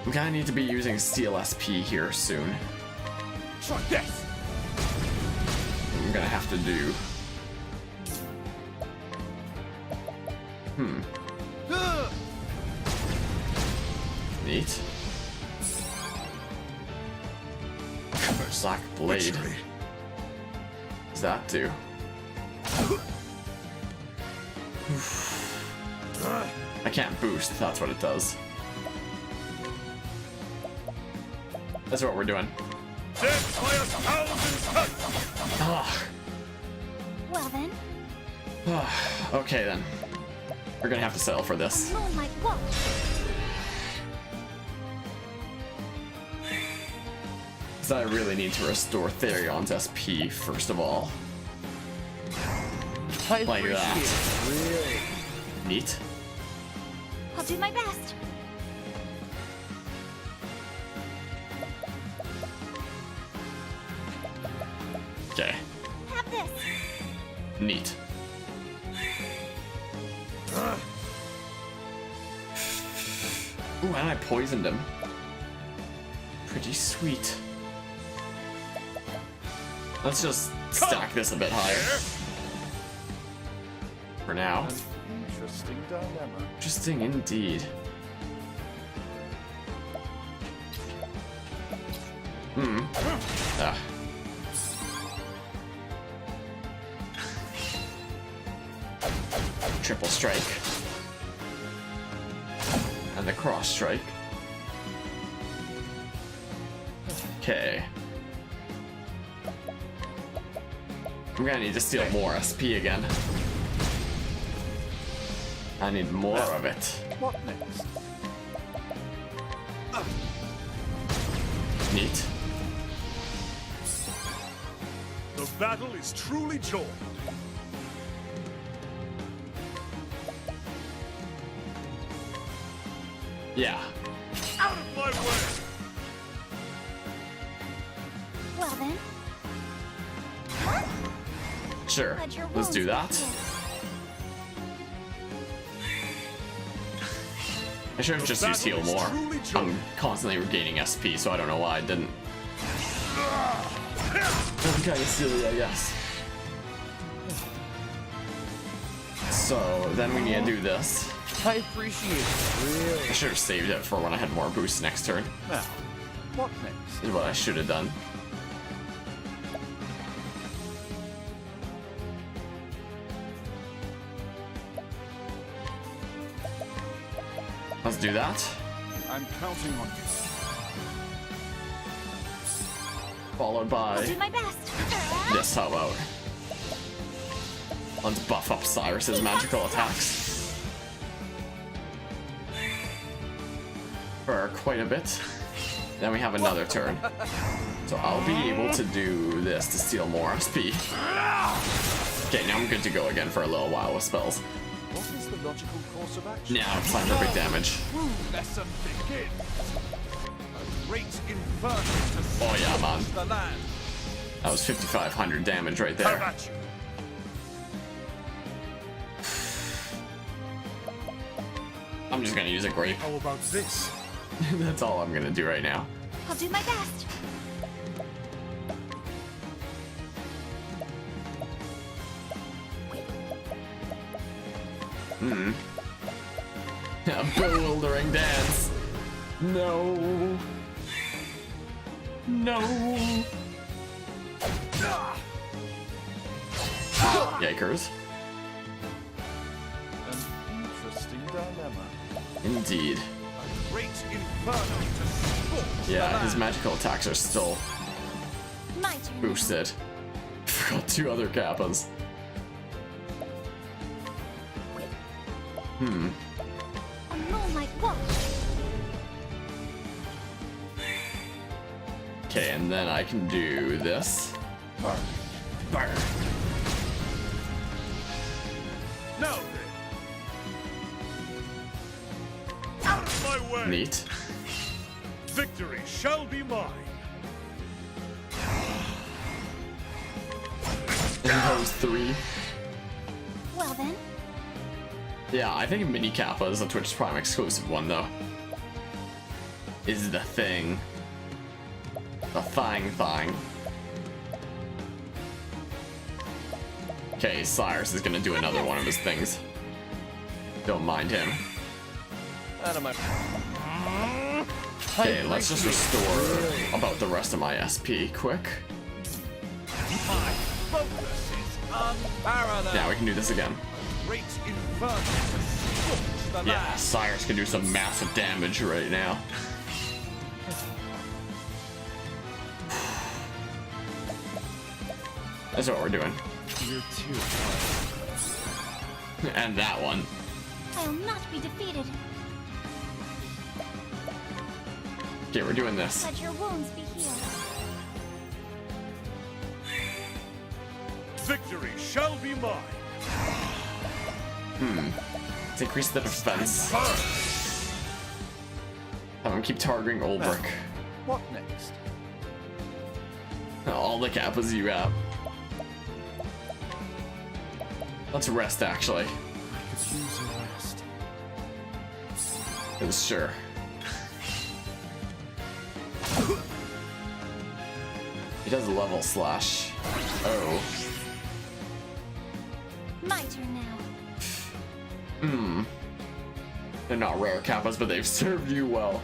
We kinda need to be using Steel SP here soon. Try this. I'm gonna have to do. Neat. Black blade. Victory. What does that do? I can't boost, that's what it does. That's what we're doing. Death by 1,000 cuts. Ah. Well then, Okay then. We're gonna have to settle for this. moonlight walk. Because I really need to restore Therion's SP first of all. I Like that. appreciate it, really. Neat. I'll do my best. Okay. Have this. Neat. Ooh, and I poisoned him. Pretty sweet. Let's just stack this a bit higher. For now. An interesting dilemma. Interesting indeed. Ah. Triple strike. And the cross strike. Okay. I'm gonna need to steal more SP again. I need more of it. What next? Neat. The battle is truly joined. Yeah. Out of my way! Well then, Sure. let your Let's do wounds that. heal. I should have just used heal more. I'm constantly regaining SP, so I don't know why I didn't. I'm kind of silly, I guess. So then we need to do this. I appreciate it, really. I should have saved it for when I had more boosts next turn. Now, what next? Is what I should have done. Let's do that. I'm counting on you. Followed I'll do by my best. this, how about? Let's buff up Cyrus's magical attacks. For quite a bit. Then we have another turn. So I'll be able to do this to steal more SP. Okay, now I'm good to go again for a little while with spells. What is the logical course of action? Now it's time for big damage. Lesson begins. A great inferno to Oh yeah, man. scorch the land. That was 5,500 damage right How there. about you? I'm just gonna use a grape. How about this? That's all I'm gonna do right now. I'll do my best. A bewildering dance. No. No. Yikers. An interesting dilemma. Indeed. A great inferno to scorch the Yeah, his land. magical attacks are still My turn. boosted. Forgot two other kappas. A moonlight walk. Okay, and then I can do this. Burn. Now then. Out of my way! Neat. Victory shall be mine. And those three. Well then, Yeah, I think Mini Kappa is a Twitch Prime exclusive one, though. is the thing. The thing. Okay, Cyrus is gonna do another one of his things. Don't mind him. Out of my. Okay, let's just restore about the rest of my SP quick. My focus is unparalleled. Now we can do this again. Great inferno to scorch the Yeah, land. Cyrus can do some massive damage right now. That's what we're doing. You're too hard. And that one. I'll not be defeated. Okay, we're doing this. Let your wounds be healed. Victory shall be mine. Let's increase the defense. Have him keep targeting Olberic. What next? All the kappas you have. Let's rest, actually. I could use a rest. Sure. He does level slash. Oh. My turn now. They're not rare kappas, but they've served you well.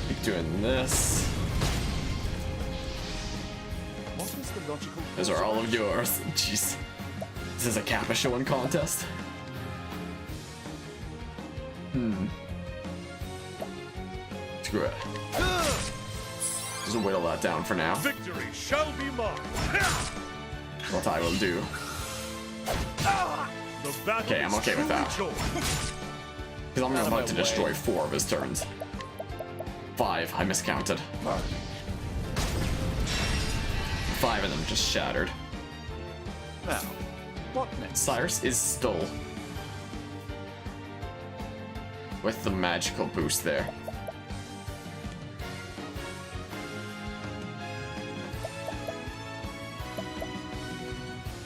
Keep doing this. What is the logical? Those are all of yours. Jeez. This is a kappa showing contest. Screw it. Just whittle that down for now. Victory shall be mine. What I will do. The battle Okay, I'm okay with that. is truly joined. Because I'm Out of about my to way. destroy 4 of his turns. 5, I miscounted. 5 of them just shattered. Now, what next? Cyrus is still with the magical boost there.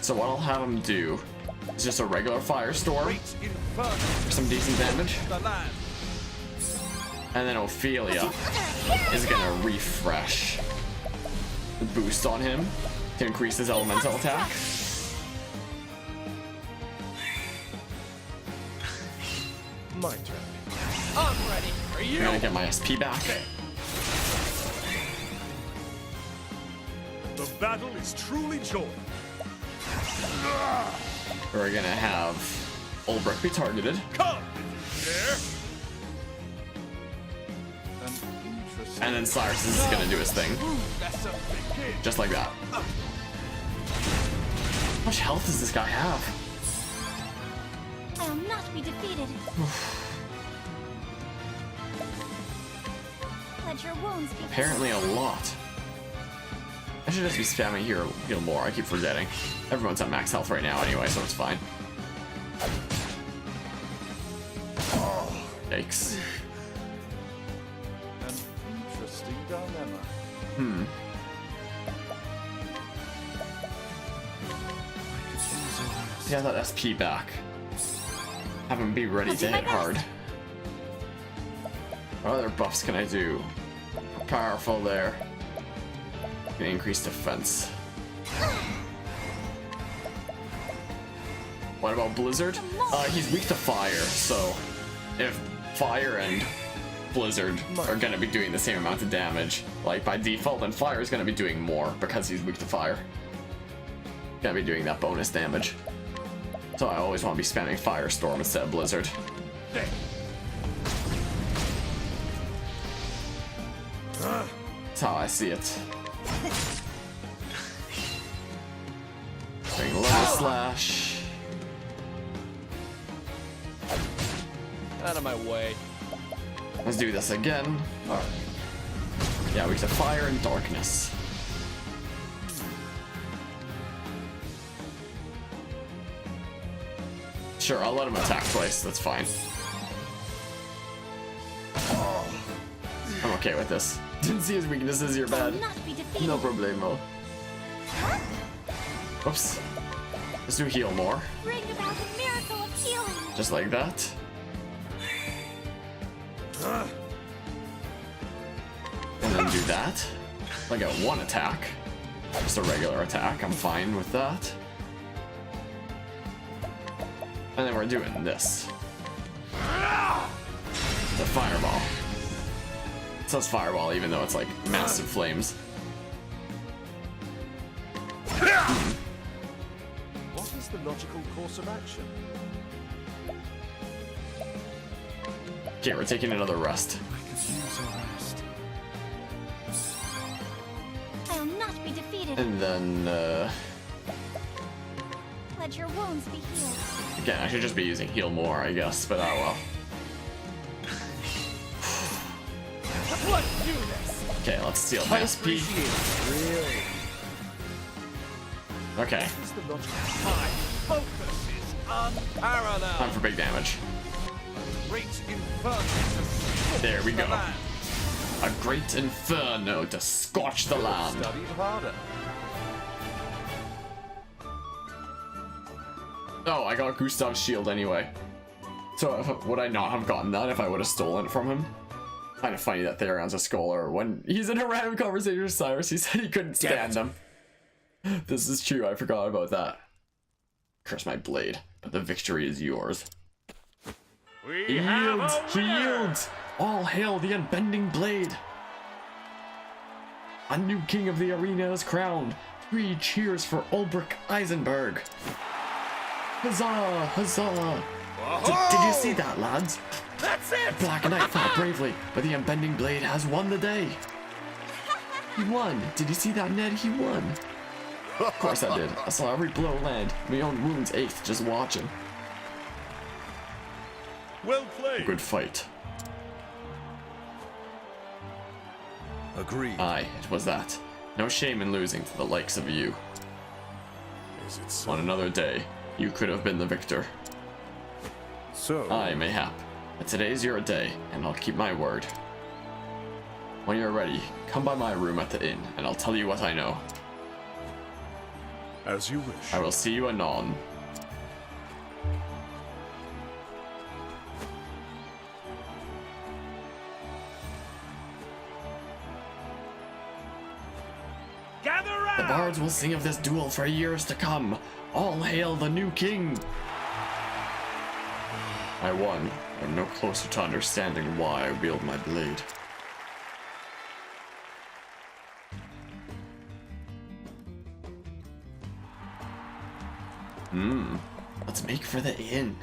So what I'll have him do is just a regular firestorm Great inferno for some decent damage, to the land. and then Ophelia is gonna refresh the boost on him to increase his elemental attack. My turn. I'm ready for I'm you. gonna get my SP back. The battle is truly joined. We're gonna have Olberic be targeted. Come, there. An interesting. And then Cyrus is gonna do his thing. That's a begin. Just like that. How much health does this guy have? I'll not be defeated. Let your wounds be Apparently a lot. I should just be spamming heal more. I keep forgetting. Everyone's at max health right now anyway, so it's fine. Yikes. An interesting dilemma. Yeah, that SP back. Have him be ready I'll to do my hit hard. best. What other buffs can I do? Powerful there. Can increase defense. What about Blizzard? He's weak to fire, so if fire and Blizzard are gonna be doing the same amount of damage, like by default, then fire is gonna be doing more because he's weak to fire. Gonna be doing that bonus damage. So I always want to be spamming Firestorm instead of Blizzard. That's how I see it. Bring level slash. Out of my way. Let's do this again. Yeah, we get fire and darkness. Sure, I'll let him attack twice. That's fine. okay with this. Didn't see his weaknesses, you're bad. Will not be defeated. No problemo. Oops. Let's do heal more. Bring about a miracle of healing. Just like that. And then do that. I got one attack. Just a regular attack. I'm fine with that. And then we're doing this. The fireball. It says fireball even though it's like massive flames. What is the logical course of action? Okay, we're taking another rest. I will not be defeated. And then, Let your wounds be healed. again, I should just be using heal more, I guess, but oh well. Let's do this. Okay, let's steal my SP. Really? Okay, Is the logical my focus is unparalleled. time for big damage. Great inferno to scorch There we the go. land. A great inferno to scorch the land. Studied harder. Oh, I got Gustav's shield anyway. So would I not have gotten that if I would have stolen it from him? Kind of funny that Theron's a scholar. When he's in a random conversation with Cyrus, he said he couldn't stand him. This is true, I forgot about that. Curse my blade, but the victory is yours. He yields! He yields! All hail the unbending blade! A new king of the arena is crowned. 3 cheers for Olberic Eisenberg. Huzzah! Huzzah! Did you see that, lads? That's it. Black Knight fought bravely, but the unbending blade has won the day. He won. Did you see that, Ned? He won. Of course I did. I saw every blow land. My own wounds ached just watching. Well played. Good fight. Agreed. Aye, it was that. No shame in losing to the likes of you. Is it so? On another day, you could have been the victor. So, Aye, mayhap. But today's your day, and I'll keep my word. When you're ready, come by my room at the inn, and I'll tell you what I know. As you wish. I will see you anon. Gather round. The bards will sing of this duel for years to come. All hail the new king! I won. I'm no closer to understanding why I wield my blade. Let's make for the inn.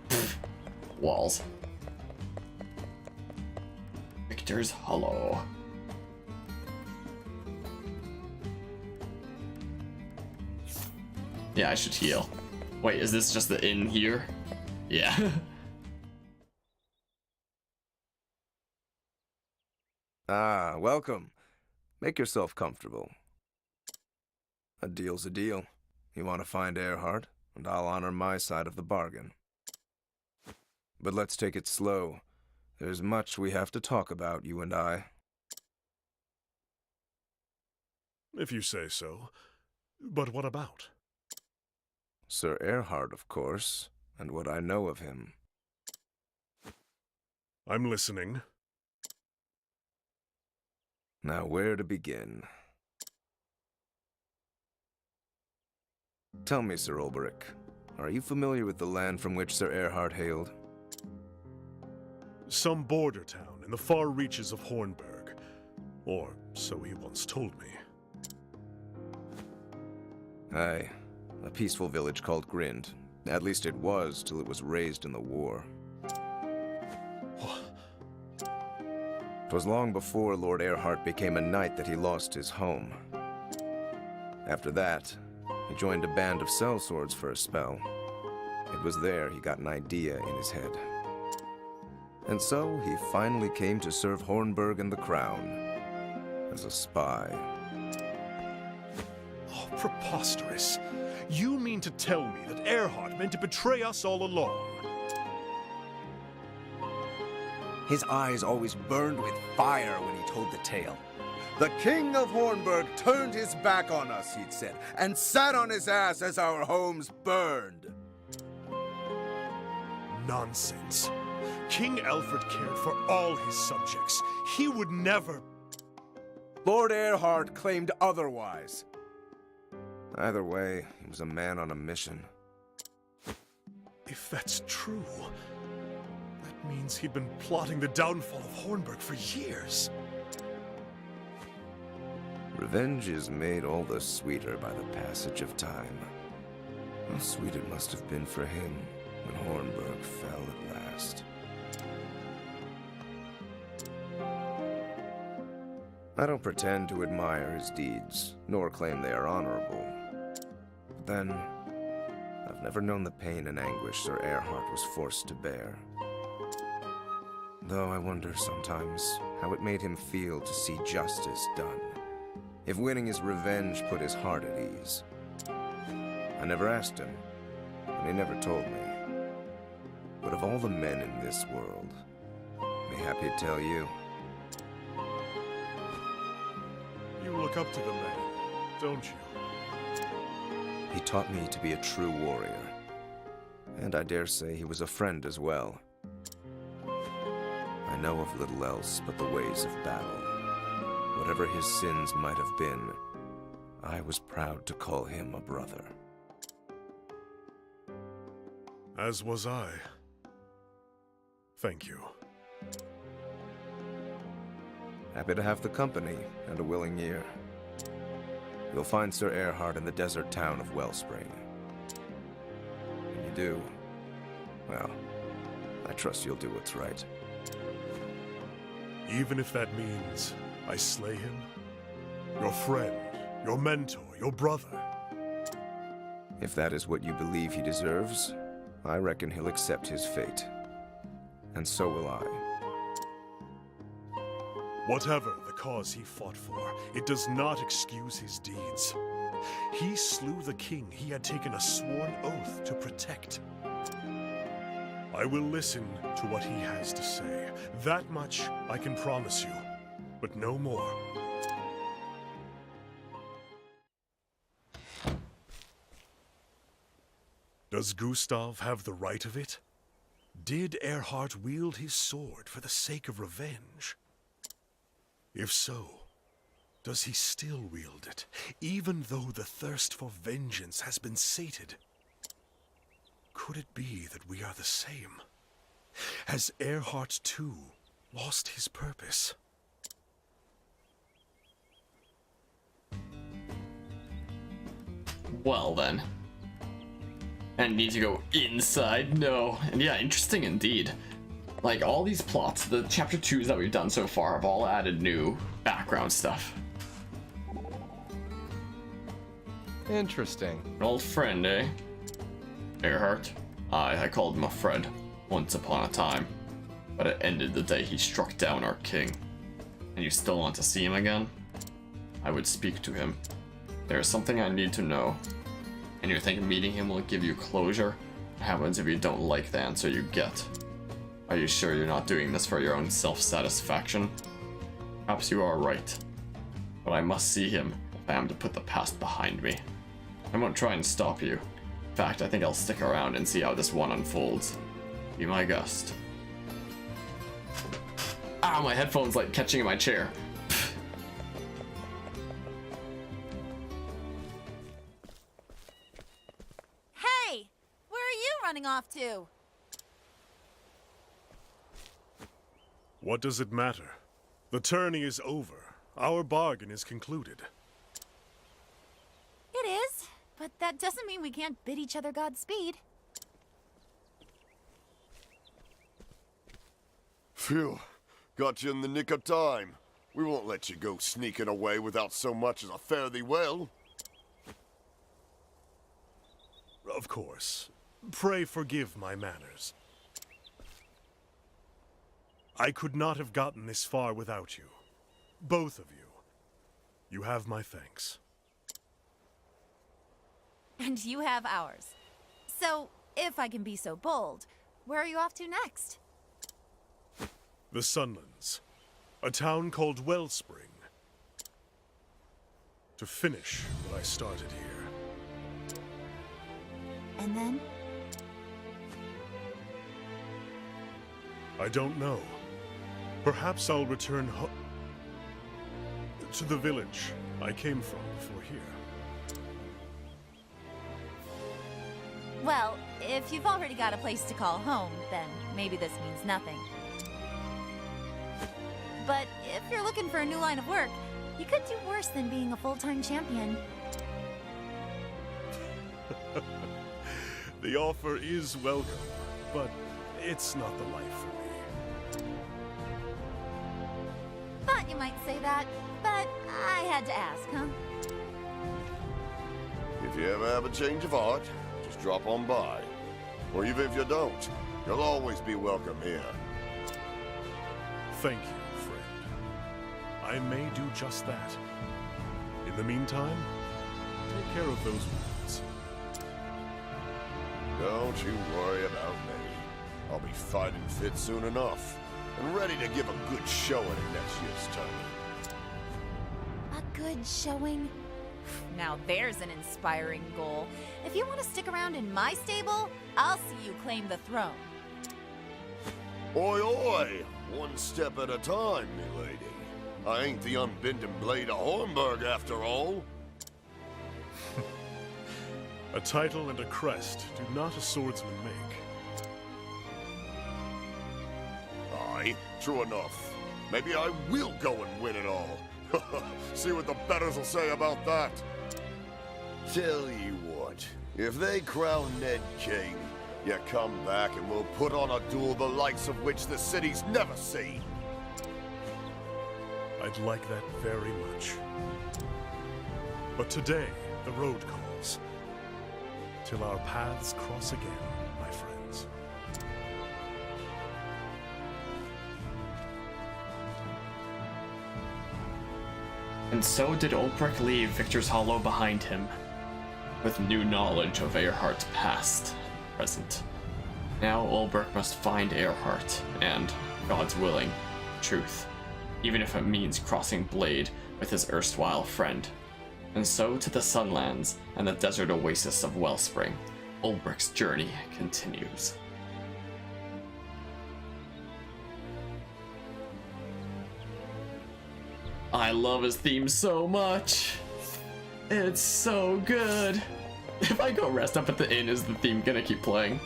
Pfft. Walls. Victor's Hollow. Yeah, I should heal. Wait, is this just the inn here? Yeah. ah, welcome. Make yourself comfortable. A deal's a deal. You want to find Earhart, and I'll honor my side of the bargain. But let's take it slow. There's much we have to talk about, you and I. If you say so. But what about? Sir Earhart, of course, and what I know of him. I'm listening. Now, where to begin? Tell me, Sir Olberic, are you familiar with the land from which Sir Earhart hailed? Some border town in the far reaches of Hornburg. Or so he once told me. Aye, a peaceful village called Grind. At least it was, till it was razed in the war. 'Twas long before Lord Earhart became a knight that he lost his home. After that, he joined a band of sellswords for a spell. It was there he got an idea in his head. And so he finally came to serve Hornburg and the crown as a spy. Oh, preposterous. You mean to tell me that Earhart meant to betray us all along? His eyes always burned with fire when he told the tale. The King of Hornburg turned his back on us, he'd said, and sat on his ass as our homes burned. Nonsense. King Alfred cared for all his subjects. He would never... Lord Earhart claimed otherwise. Either way, he was a man on a mission. If that's true, that means he'd been plotting the downfall of Hornburg for years. Revenge is made all the sweeter by the passage of time. How sweet it must have been for him when Hornburg fell at last. I don't pretend to admire his deeds, nor claim they are honorable. But then, I've never known the pain and anguish Sir Earhart was forced to bear. Though I wonder sometimes how it made him feel to see justice done, if winning his revenge put his heart at ease. I never asked him, and he never told me. But of all the men in this world, mayhap he'd tell you. You look up to the man, don't you? He taught me to be a true warrior, and I dare say he was a friend as well. I know of little else but the ways of battle. Whatever his sins might have been, I was proud to call him a brother. As was I. Thank you. Happy to have the company and a willing ear. You'll find Sir Earhart in the desert town of Wellspring. When you do, well, I trust you'll do what's right. Even if that means I slay him? Your friend, your mentor, your brother. If that is what you believe he deserves, I reckon he'll accept his fate. And so will I. Whatever the cause he fought for, it does not excuse his deeds. He slew the king he had taken a sworn oath to protect. I will listen to what he has to say. That much I can promise you, but no more. Does Gustav have the right of it? Did Earhart wield his sword for the sake of revenge? If so, does he still wield it, even though the thirst for vengeance has been sated? Could it be that we are the same? Has Earhart, too, lost his purpose? Well then. And need to go inside? No. And yeah, interesting indeed. Like, all these plots, the chapter 2s that we've done so far have all added new background stuff. Interesting. An old friend, eh? Earhart? I called him a friend, once upon a time. But it ended the day he struck down our king. And you still want to see him again? I would speak to him. There is something I need to know. And you think meeting him will give you closure? What happens if you don't like the answer you get? Are you sure you're not doing this for your own self-satisfaction? Perhaps you are right. But I must see him if I am to put the past behind me. I won't try and stop you. In fact, I think I'll stick around and see how this one unfolds. Be my guest. Ah, my headphone's like catching in my chair. Hey! Where are you running off to? What does it matter? The tourney is over. Our bargain is concluded. It is, but that doesn't mean we can't bid each other Godspeed. Phew. Got you in the nick of time. We won't let you go sneaking away without so much as a fare thee well. Of course. Pray forgive my manners. I could not have gotten this far without you. Both of you. You have my thanks. And you have ours. So, if I can be so bold, where are you off to next? The Sunlands. A town called Wellspring. To finish what I started here. And then? I don't know. Perhaps I'll return to the village I came from before here. Well, if you've already got a place to call home, then maybe this means nothing. But if you're looking for a new line of work, you could do worse than being a full-time champion. The offer is welcome, but it's not the life for me. Thought you might say that, but I had to ask, huh? If you ever have a change of heart, just drop on by. Or even if you don't, you'll always be welcome here. Thank you, friend. I may do just that. In the meantime, take care of those wounds. Don't you worry about me. I'll be fighting fit soon enough, and ready to give a good showing in next year's tournament. A good showing? Now there's an inspiring goal. If you want to stick around in my stable, I'll see you claim the throne. Oi, oi! One step at a time, milady. I ain't the unbending blade of Hornburg after all. A title and a crest do not a swordsman make. Aye, true enough. Maybe I will go and win it all. See what the betters will say about that. Tell you what, if they crown Ned king, you come back and we'll put on a duel the likes of which the city's never seen. I'd like that very much. But today, the road calls. Till our paths cross again, my friends. And so did Olberic leave Victor's Hollow behind him, with new knowledge of Earhart's past and present. Now Olberic must find Earhart and, God's willing, truth, even if it means crossing Blade with his erstwhile friend. And so to the Sunlands and the desert oasis of Wellspring, Olberic's journey continues. I love his theme so much. It's so good. If I go rest up at the inn, is the theme gonna keep playing?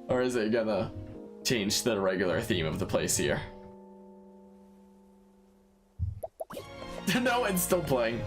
Or is it gonna change the regular theme of the place here? No, it's still playing.